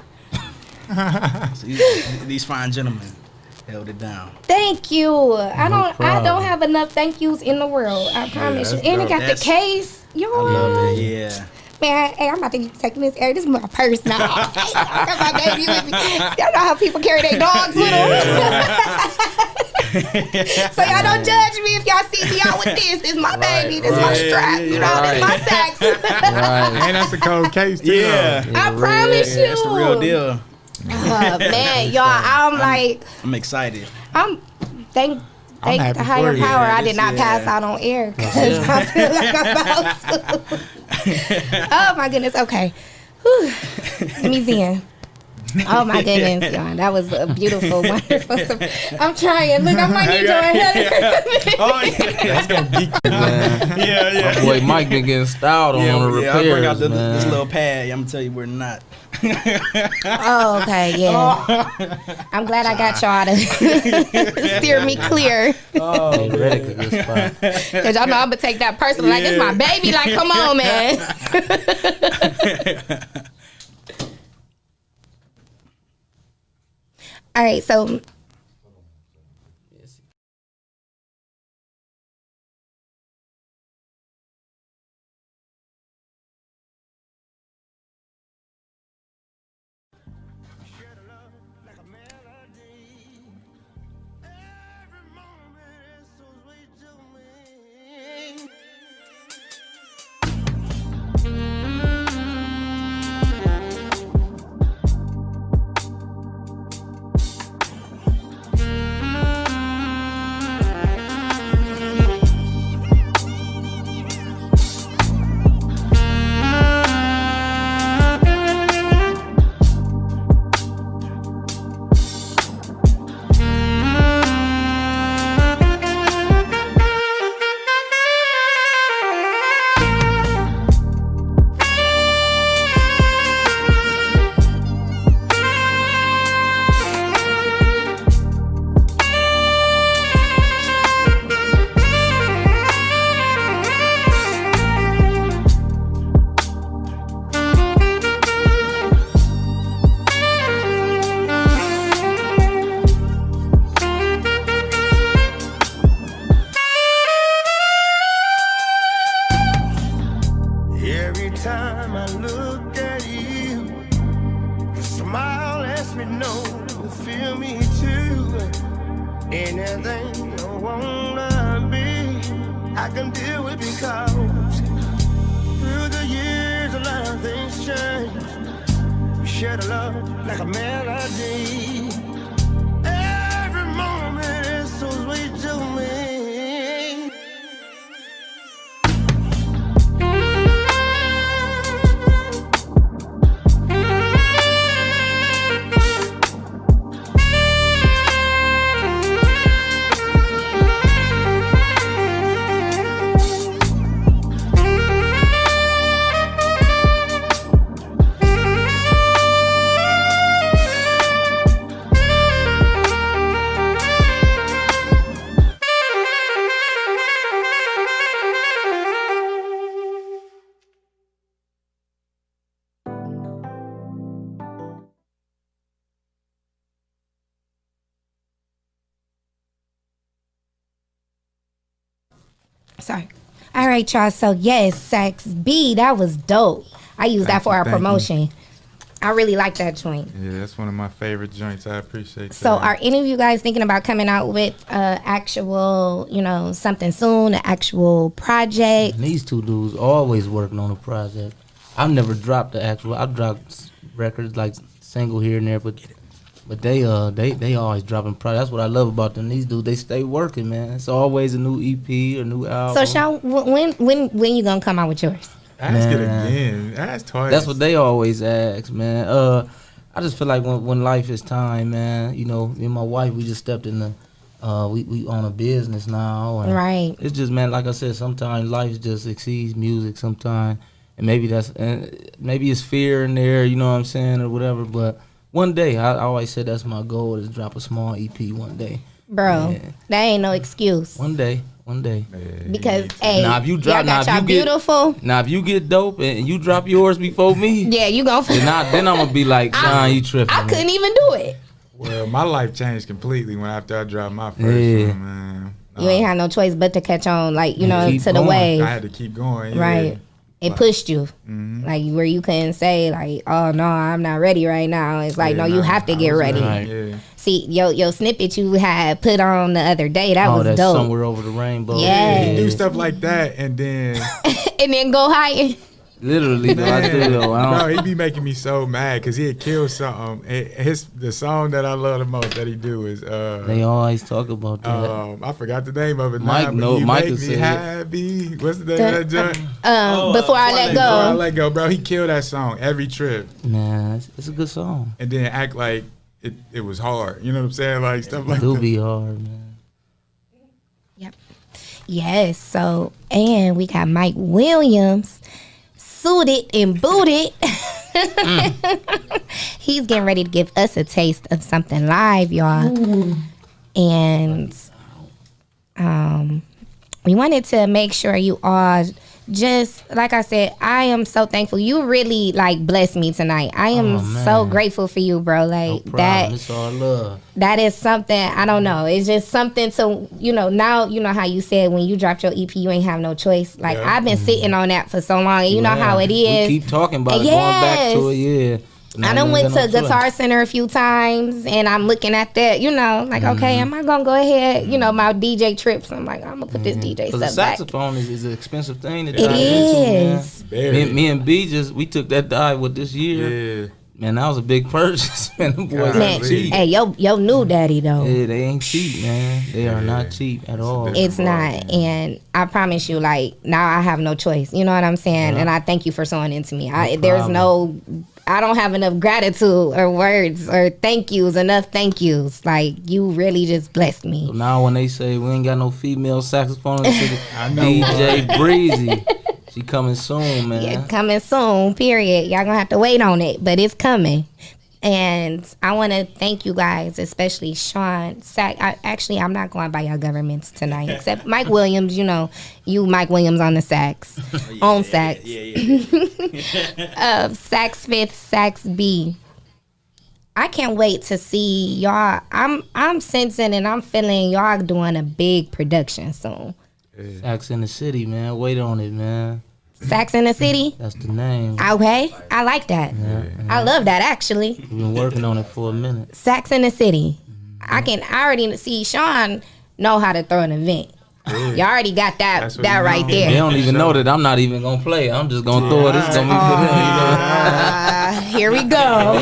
C: These fine gentlemen held it down.
D: Thank you. I don't
B: problem.
D: have enough thank yous in the world. I promise you.
A: that's
D: And it
A: dope.
D: got the case. Y'all.
C: I love it. Yeah.
D: Man, hey, I'm about to be taking this air. This is my purse now. I got my baby with me. Y'all know how people carry their dogs with them. So y'all don't judge me if y'all see me out with this. This is my baby. This is my strap. You know, this is my Sax.
B: Right.
A: And that's a cold case too.
C: Yeah.
D: I promise you.
C: That's the real deal.
D: Man, y'all,
C: I'm excited.
D: Thank
A: happy
D: the higher
A: for you.
D: power I
C: This-
D: did not pass out on air because I feel like I'm about to. Oh my goodness. Okay. Whew. Let me see. Oh my goodness, y'all. That was a beautiful, wonderful. I'm trying. Look, I might need your help.
C: Oh, yeah.
A: That's gonna geek you.
B: Man.
C: Yeah.
B: My boy Mike been getting styled on the
C: I'll bring out
B: repairs, man.
C: this little pad. I'm gonna tell you we're not.
D: Oh, okay, yeah. I'm glad I got y'all to steer me clear.
C: Oh,
B: They ready for this spot.
D: Because y'all know I'm going to take that personal. Like, it's my baby. Like, come on, man. All right, so
E: Every time I look at you, your smile lets me know you feel me too. Anything you wanna be, I can deal with because through the years a lot of things change. We share the love like a melody. Every moment is so sweet to me.
D: Sorry. All right, y'all. So yes, Sax B, that was dope. I use that for our promotion. I really like that joint.
A: Yeah, that's one of my favorite joints. I appreciate that.
D: So are any of you guys thinking about coming out with actual, something soon, an actual project?
B: And these two dudes always working on a project. I've never dropped the actual. I've dropped records like single here and there, but they always dropping projects. That's what I love about them. These dudes, they stay working, man. It's always a new EP or new album.
D: So Sean, when you gonna come out with yours?
A: Ask it again. Ask twice.
B: That's what they always ask, man. I just feel like when life is time, man. Me and my wife, we just stepped in the. We own a business now, and
D: right.
B: It's just, man, like I said, sometimes life just exceeds music. Sometimes, and maybe it's fear in there, you know what I'm saying, or whatever. But one day, I always said that's my goal, is drop a small EP one day.
D: Bro, that ain't no excuse.
B: One day.
D: Because hey,
B: now if you drop,
D: beautiful.
B: Now if you get dope and you drop yours before me,
D: yeah, you gon'
B: then I'm gonna be like, Sean, you tripping.
D: I couldn't even do it.
A: Well, my life changed completely after I dropped my first one, man.
D: You ain't had no choice but to catch on, to the
B: going.
D: wave.
A: I had to keep going.
D: Right. It pushed you,
A: Mm-hmm.
D: where you couldn't say oh no, I'm not ready right now. It's like no, you have to get ready.
B: Right.
A: Yeah.
D: See, your snippet you had put on the other day, that was
B: that's
D: dope.
B: Somewhere Over the Rainbow.
D: Yeah.
A: Do stuff like that, and then
D: and then go higher.
B: Literally, though, I do though.
A: Bro, he be making me so mad because he had killed something. The song that I love the most that he do is
B: they always talk about that.
A: I forgot the name of it.
B: Mike,
A: now,
B: no, Mike
A: make
B: can
A: me
B: say
A: happy. What's the name of that joint?
D: Before I let
A: Before I
D: go.
A: let go, bro. He killed that song every trip,
B: Man, it's a good song.
A: and then act like it was hard. You know what I'm saying? Like stuff like
B: It do
A: that.
B: be hard, man.
D: Yep. Yes. So, and we got Mike Williams, suited and booted. He's getting ready to give us a taste of something live, y'all. And we wanted to make sure you all just, like I said, I am so thankful. You really blessed me tonight. I am so grateful for you, bro.
B: No problem. It's all love.
D: That is something, I don't know. It's just something to, now, you know how you said when you dropped your EP, you ain't have no choice. I've been sitting on that for so long, and you know how it is.
B: We keep talking about it, going back to it, yeah.
D: I done went to Guitar Center a few times, and I'm looking at that, okay, am I going to go ahead, my DJ trips. I'm like, I'm going to put this DJ stuff back.
B: Because the saxophone is an expensive thing to
D: It
B: dive
D: is.
B: into, man. Me and B we took that dive with this year.
A: Yeah.
B: Man, that was a big purchase. Man, them boys
D: Man,
B: ain't cheap.
D: hey, yo new daddy, though.
B: Yeah, they ain't cheap, man. They are not cheap at all.
D: It's not, and I promise you, now I have no choice. You know what I'm saying? And I thank you for sewing into me. I don't have enough gratitude or words or enough thank yous. You really just blessed me.
B: So now when they say we ain't got no female saxophonist,
A: I know.
B: DJ Breezy, she coming soon, man.
D: Yeah, coming soon, period. Y'all gonna have to wait on it, but it's coming. And I want to thank you guys, especially Sean. I'm not going by your governments tonight, except Mike Williams. Mike Williams on the sax, on sax. Sax Fifth, Sax B. I can't wait to see y'all. I'm sensing and I'm feeling y'all doing a big production soon.
B: Sax in the City, man. Wait on it, man.
D: Sax in the City?
B: That's the name.
D: Okay, I like that.
B: Yeah.
D: I love that, actually.
B: We've been working on it for a minute.
D: Sax in the City. I already see Sean know how to throw an event. You already got that right
B: They
D: there.
B: don't even know that I'm not even gonna play. I'm just gonna throw it. It's gonna be
D: Here we go.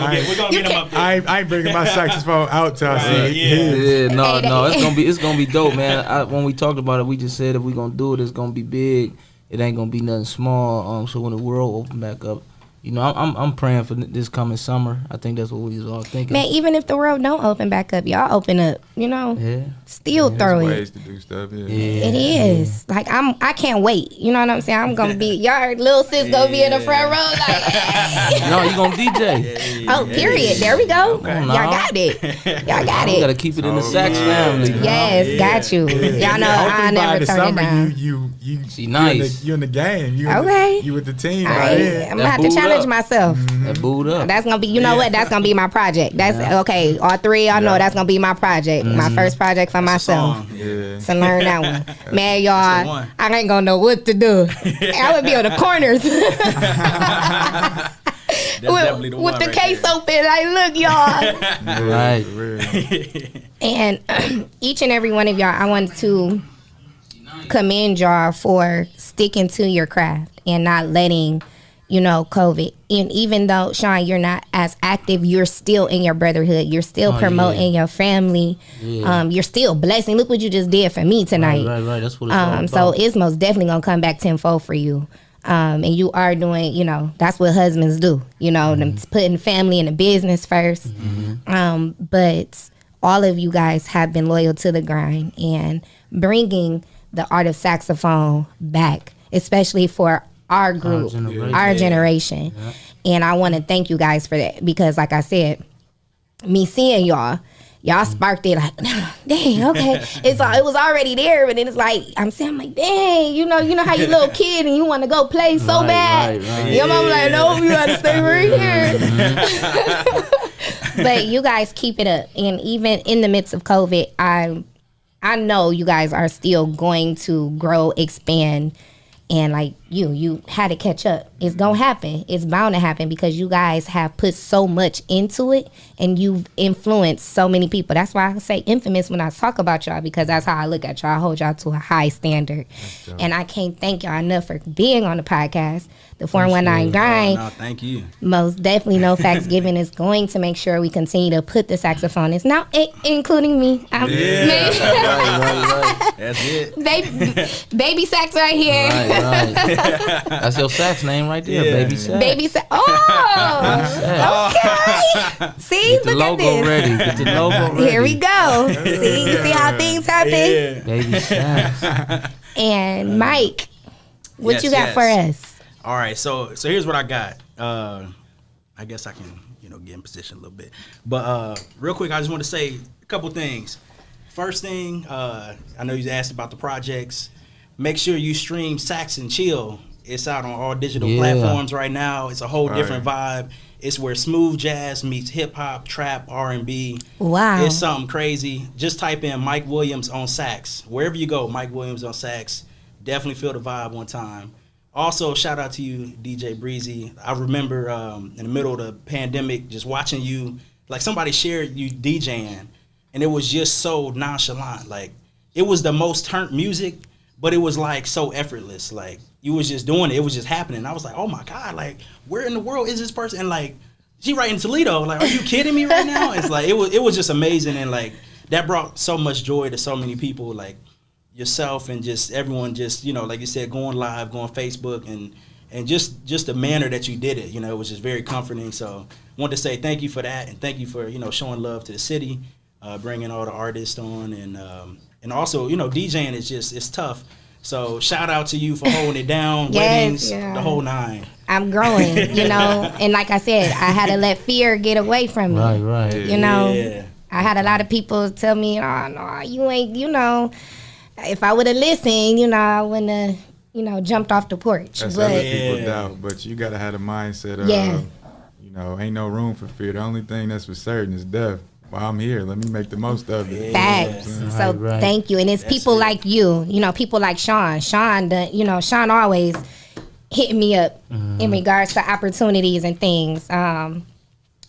C: We're gonna get him up there.
A: I ain't bringing my saxophone out till I see it.
B: Yeah, no, it's gonna be dope, man. When we talked about it, we just said if we gonna do it, it's gonna be big. It ain't gonna be nothing small. So when the world open back up, I'm praying for this coming summer. I think that's what we was all thinking.
D: Man, even if the world don't open back up, y'all open up.
B: Yeah.
D: Still throw it.
A: Ways to do stuff. Yeah.
D: It is. I can't wait. You know what I'm saying? I'm gonna be y'all little sis gonna be in the front row
B: No, you gonna DJ.
D: Period. There we go.
B: Okay.
D: Y'all got it. Y'all got
B: We gotta
D: it.
B: keep it in the sax family.
D: Yes, got you. Y'all know I
A: Hopefully by
D: never
A: the
D: turn it
A: summer,
D: down.
A: you
B: She nice.
A: You in the game. You
D: Okay.
A: You with the team.
D: All
A: Right
D: right,
A: here.
D: I'm gonna have to
B: That boot
D: challenge manage myself.
B: That booed up.
D: That's gonna be, you know what? That's gonna be my project. That's okay. All three, I know that's gonna be my project. My first project for myself.
A: Yeah.
D: To learn that one, man, y'all.
C: one.
D: I ain't gonna know what to do. I would be on the corners.
C: Definitely the
D: with
C: one
D: the
C: right
D: case
C: there.
D: open, like, look, y'all.
B: Right.
A: For real.
D: And each and every one of y'all, I want to commend y'all for sticking to your craft and not letting, COVID. And even though, Sean, you're not as active, you're still in your brotherhood. You're still promoting your family.
B: Yeah.
D: You're still blessing. Look what you just did for me tonight.
B: Right. That's what it's all about.
D: So it's most definitely going to come back tenfold for you. And you are doing, that's what husbands do, them putting family and the business first. But all of you guys have been loyal to the grind and bringing the art of saxophone back, especially for our group, our generation. Yeah. And I want to thank you guys for that because, like I said, me seeing y'all sparked it like, dang, okay. It was already there, but then it's like, I'm like, dang, you know how you little kid and you want to go play so bad. Right. Your mom like, no, you got to stay right here. But you guys keep it up. And even in the midst of COVID, I know you guys are still going to grow, expand. And like you had to catch up. It's gonna happen. It's bound to happen because you guys have put so much into it and you've influenced so many people. That's why I say infamous when I talk about y'all because that's how I look at y'all. I hold y'all to a high standard. And I can't thank y'all enough for being on the podcast. The 419 Grind.
C: No, thank you.
D: Most definitely No Faqs Given is going to make sure we continue to put the saxophonists, now including me.
C: Right. That's it.
D: Baby sax right here.
B: Right. That's your sax name right there, Baby Sax.
D: Baby sax. Oh, okay. See,
B: Get the
D: look at
B: logo
D: this.
B: ready. Get the logo ready.
D: Here we go. See how things happen.
C: Yeah.
B: Baby Sax.
D: And Mike, what you got for us?
C: All right, so here's what I got. I guess I can, get in position a little bit. But real quick, I just want to say a couple things. First thing, I know you asked about the projects. Make sure you stream Sax and Chill. It's out on all digital platforms right now. It's a whole different vibe. It's where smooth jazz meets hip hop, trap, R&B.
D: Wow.
C: It's something crazy. Just type in Mike Williams on sax. Wherever you go, Mike Williams on sax. Definitely feel the vibe one time. Also, shout out to you, DJ Breezy. I remember in the middle of the pandemic, just watching you, like somebody shared you DJing, and it was just so nonchalant. Like, it was the most turned music, but it was like so effortless. Like, you was just doing it. It was just happening. I was like, oh my God, like, where in the world is this person? And like, she right in Toledo. Like, are you kidding me right now? It's like, it was just amazing. And like, that brought so much joy to so many people. Like, yourself and just everyone just, like you said, going live, going Facebook and just the manner that you did it, it was just very comforting. So I wanted to say thank you for that and thank you for, showing love to the city, bringing all the artists on and also, DJing is just, it's tough. So shout out to you for holding it down, weddings, the whole nine.
D: I'm growing, and like I said, I had to let fear get away from me.
B: Right.
D: I had a lot of people tell me, oh, no, you ain't, if I would have listened, I wouldn't have, jumped off the porch.
A: That's other people doubt, but you gotta have the mindset of, ain't no room for fear. The only thing that's for certain is death. While I'm here, let me make the most of it.
D: Facts. So thank you, and it's people like you, people like Sean. Sean always hitting me up in regards to opportunities and things. I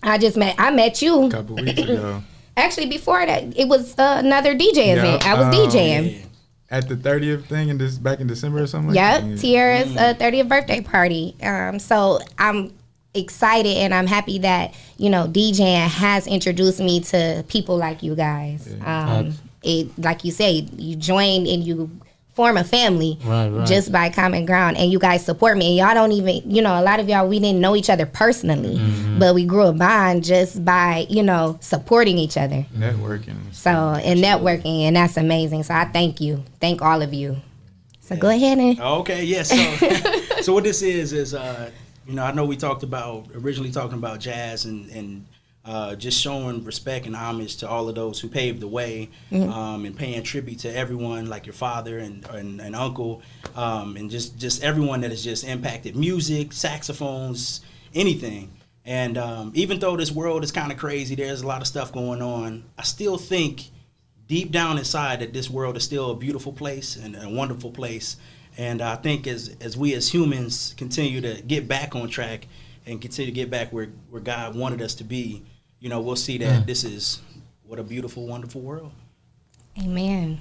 D: met you
A: A couple weeks ago.
D: Actually, before that, it was another DJ event. I was DJing.
A: At the 30th thing back in December or something
D: Yep,
A: like that?
D: Tiara's 30th birthday party. So I'm excited and I'm happy that, DJing has introduced me to people like you guys. Like you say, you join and you form a family just by common ground, and you guys support me, and y'all don't even, a lot of y'all, we didn't know each other personally, but we grew a bond just by, supporting each other,
A: networking,
D: and that's amazing. So I thank all of you. So go ahead and
C: so what this is I know we originally talking about jazz and just showing respect and homage to all of those who paved the way, and paying tribute to everyone like your father and uncle, and just everyone that has just impacted music, saxophones, anything. And even though this world is kind of crazy, there's a lot of stuff going on, I still think deep down inside that this world is still a beautiful place and a wonderful place. And I think as we as humans continue to get back on track and continue to get back where God wanted us to be, you know, we'll see that this is what a beautiful, wonderful world.
D: Amen.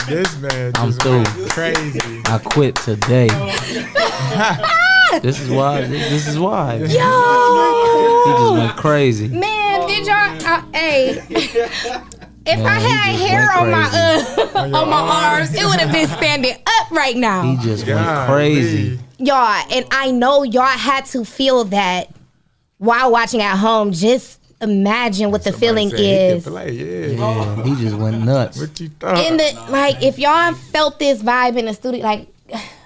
A: This man
B: I'm
A: just
B: through.
A: went crazy.
B: I quit today. This is why. This is why. He
D: Yo,
B: just went crazy.
D: man, did y'all? Hey, if
B: Man,
D: I
B: he
D: had
B: just
D: hair
B: went
D: on my
B: crazy.
D: on my arms, it would have been standing up right now.
B: He just went
A: Golly.
B: crazy.
D: Y'all, and I know y'all had to feel that while watching at home. Just imagine what the
A: Somebody
D: feeling
A: said he could
D: is.
A: play, yeah.
B: Yeah, he just went nuts.
A: What you thought?
D: In the like, if y'all felt this vibe in the studio, like,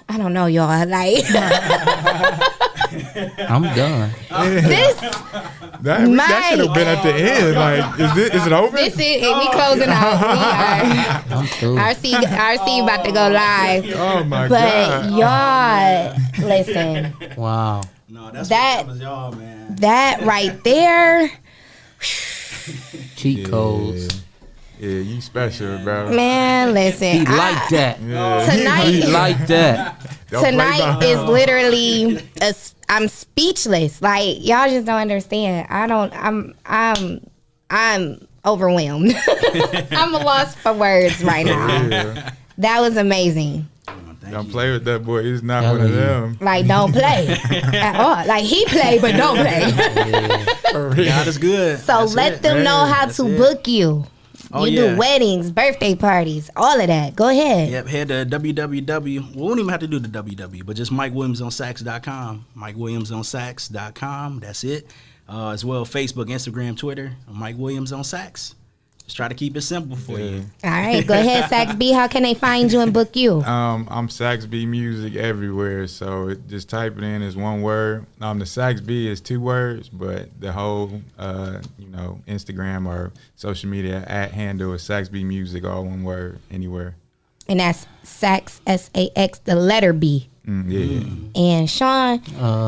D: I don't know, y'all, like
B: I'm done.
D: this.
A: that should have been at the end. Like, is it over?
D: This is it. We closing out. We are.
B: I'm through.
D: RC about to go live.
A: Oh my
D: But
A: God.
D: y'all, listen,
B: Wow.
C: No, that's
D: That-
C: what was y'all, man.
D: that right there,
B: Cheat codes.
A: Yeah, you special, bro.
D: man. Listen,
B: He like that.
A: Yeah.
D: Tonight-
B: He like that.
A: Don't play
D: tonight
A: by
D: is
A: him.
D: literally I'm speechless. Like, y'all just don't understand. I'm overwhelmed. I'm lost for words right now.
A: Yeah.
D: That was amazing.
C: Thank
A: Don't
C: you.
A: play with that boy. He's not
B: Telling
A: one of
B: you.
A: them.
D: Like, don't play at all. Like, he play, but don't play.
A: For real.
C: God is good.
D: So
C: That's
D: let
C: it.
D: them know how
C: That's
D: to
C: it.
D: book you.
C: Oh,
D: You
C: yeah.
D: do weddings, birthday parties, all of that. Go ahead.
C: Yep, head to www. We won't even have to do the www, but just MikeWilliamsOnSax.com. MikeWilliamsOnSax.com. That's it. As well, Facebook, Instagram, Twitter. Mike Williams on Sax. Just try to keep it simple for you.
D: All right, go ahead, Sax B. How can they find you and book you?
A: I'm Sax B Music everywhere, so just type it in as one word. The Sax B is 2 words, but the whole, Instagram or social media handle is Sax B Music, all one word, anywhere.
D: And that's Sax, SAX, the letter B.
A: Yeah.
D: And Sean,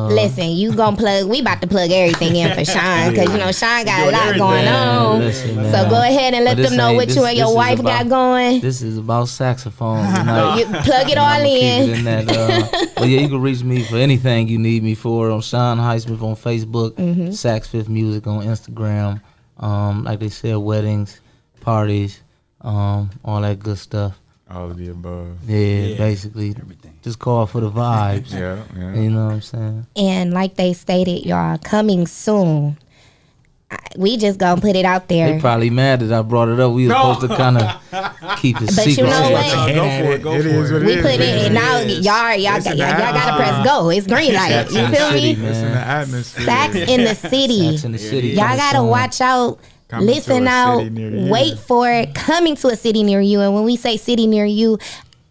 D: listen, you gonna plug. We about to plug everything in for Sean because Sean got a lot going on.
B: Listen,
D: So
B: man.
D: go ahead and let
B: But this
D: them know
B: ain't-
D: what you and your
B: this is
D: wife
B: about-
D: got going.
B: This is about saxophone tonight.
D: You plug it all
B: I'ma keep it
D: in.
B: in that, but yeah, you can reach me for anything you need me for on Sean Highsmith on Facebook, Sax Fifth Music on Instagram. Like they said, weddings, parties, all that good stuff.
A: All of the above.
B: Yeah, basically,
C: everything.
B: just call for the vibes.
A: Yeah.
B: You know what I'm saying?
D: And like they stated, y'all, coming soon. We just gonna put it out there.
B: They probably mad that I brought it up. We were supposed to kind of keep it
D: But you
B: secret.
D: know what?
A: Go for it. It is what it
D: We
A: is.
D: put it in now. Y'all
A: It's in the
D: gotta press go. It's green light.
B: Sax
D: You
B: in the
D: feel
B: city,
D: me?
A: It's in the
B: man.
A: atmosphere.
D: Sax in the city.
B: Sax in the city.
D: Y'all
B: coming
D: gotta
B: soon.
D: watch out.
A: Coming to
D: Listen
A: a
D: out.
A: city near you.
D: Wait for it. Coming to a city near you. And when we say city near you,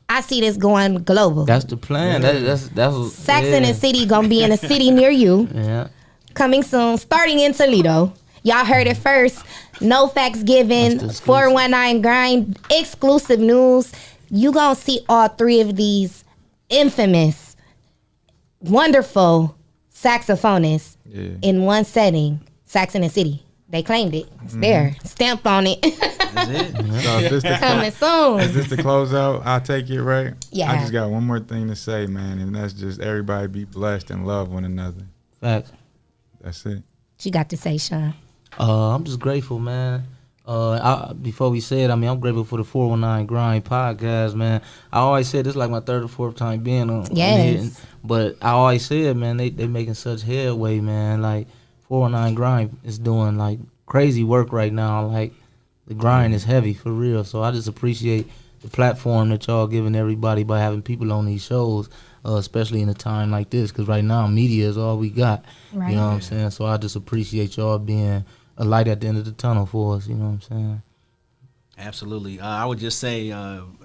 D: I see this going global.
B: That's the plan. That's what,
D: Sax in the city gonna be in a city near you.
B: Yeah.
D: Coming soon, starting in Toledo. Y'all heard it first. No facts given.
B: That's the
D: 419 grind. Exclusive news. You gonna see all 3 of these infamous, wonderful saxophonists in one setting. Sax in the city. They claimed it. It's there. Stamped on it.
C: That's it.
A: So is this
D: Coming
A: is
D: soon.
A: this the closeout? I'll take it, right?
D: Yeah.
A: I just got one more thing to say, man, and that's just everybody be blessed and love one another.
B: Facts.
A: That's it.
D: What you got to say, Sean?
B: I'm just grateful, man. Before we say it, I'm grateful for the 419 Grind podcast, man. I always said this is like my 3rd or 4th time being on
D: Yes.
B: here, but I always said, man, they making such headway, man. Like 419 Grind is doing like crazy work right now. Like the grind is heavy for real. So I just appreciate the platform that y'all giving everybody by having people on these shows, especially in a time like this. Because right now, media is all we got.
D: Right.
B: You know what I'm saying? So I just appreciate y'all being a light at the end of the tunnel for us. You know what I'm saying?
C: Absolutely. I would just say,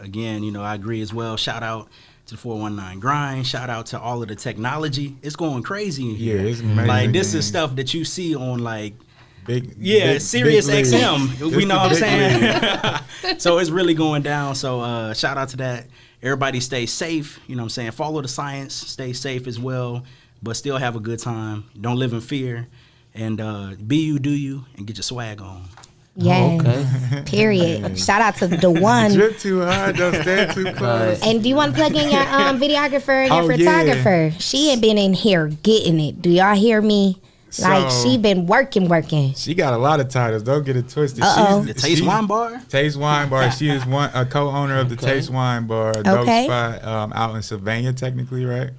C: again, I agree as well. Shout out to the 419 Grind. Shout out to all of the technology. It's going crazy in here.
A: Yeah, it's amazing.
C: Like, this
A: man.
C: is stuff that you see on, like,
A: Big,
C: Sirius
A: big league.
C: XM.
A: This
C: We know
A: the
C: what I'm
A: big
C: saying?
A: league.
C: So it's really going down. So shout out to that. Everybody stay safe. You know what I'm saying? Follow the science. Stay safe as well. But still have a good time. Don't live in fear. And be you, do you, and get your swag on.
D: Yes.
B: Okay.
D: Period. Shout out to the one.
A: Drip too hard, don't stand too close.
D: And do you want to plug in your videographer and your
A: Oh, yeah.
D: photographer? She had been in here getting it. Do y'all hear me? Like,
A: So-
D: she been working.
A: She got a lot of titles. Don't get it twisted.
D: Uh-oh.
C: The Taste Wine Bar?
A: Taste Wine Bar. She is a co-owner of the
B: Okay.
A: Taste Wine Bar, a dope
D: Okay.
A: spot out in Sylvania, technically, right?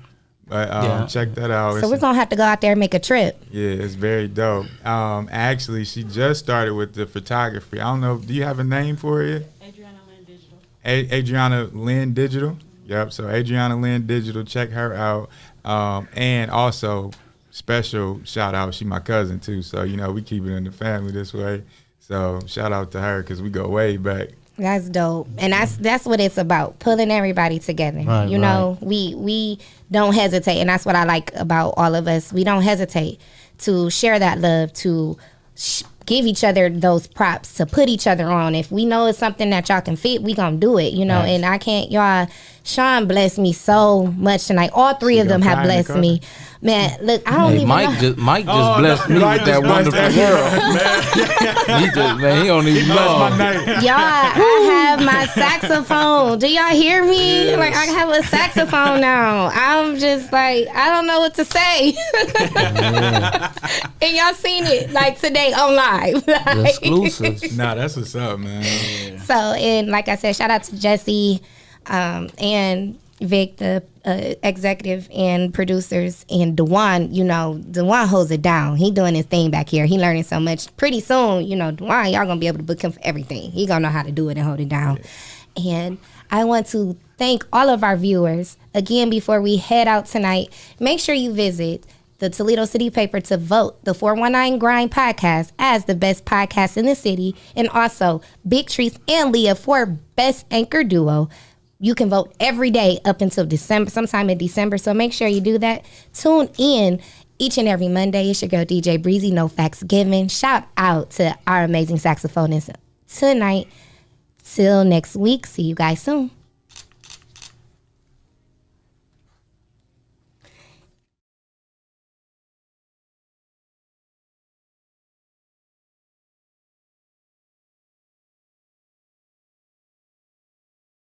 A: But check that out.
D: So we're gonna have to go out there and make a trip.
A: Yeah, it's very dope. Actually, she just started with the photography. I don't know. Do you have a name for it?
F: Adriana Lynn Digital.
A: Adriana Lynn Digital. Yep. So Adriana Lynn Digital. Check her out. And also, special shout out. She my cousin too. So we keep it in the family this way. So shout out to her because we go way back.
D: That's dope, and that's what it's about, pulling everybody together.
B: Right,
D: you know, we don't hesitate, and that's what I like about all of us. We don't hesitate to share that love, to give each other those props, to put each other on. If we know it's something that y'all can fit, we gonna do it.
B: Nice.
D: And I can't, y'all. Sean blessed me so much tonight. All three of them have blessed me. Man, look, I don't even know.
B: Mike just blessed me with that wonderful girl. He don't even know.
D: Y'all, I have my saxophone. Do y'all hear me? Yes. Like, I have a saxophone now. I'm just like, I don't know what to say. And y'all seen it like today on live. Like,
B: exclusives.
A: Nah, that's what's up, man.
B: Yeah.
D: So, and like I said, shout out to Jesse and Vic, the executive and producers, and Dewan. Dewan holds it down. He doing his thing back here. He learning so much. Pretty soon, Dewan, y'all gonna be able to book him for everything. He gonna know how to do it and hold it down. Yeah. And I want to thank all of our viewers again. Before we head out tonight, make sure you visit the Toledo City Paper to vote the 419 Grind podcast as the best podcast in the city, and also Big Trees and Leah for best anchor duo. You can vote every day up until December, sometime in December. So make sure you do that. Tune in each and every Monday. It's your girl, DJ Breezy. No facts given. Shout out to our amazing saxophonist tonight. Till next week. See you guys soon.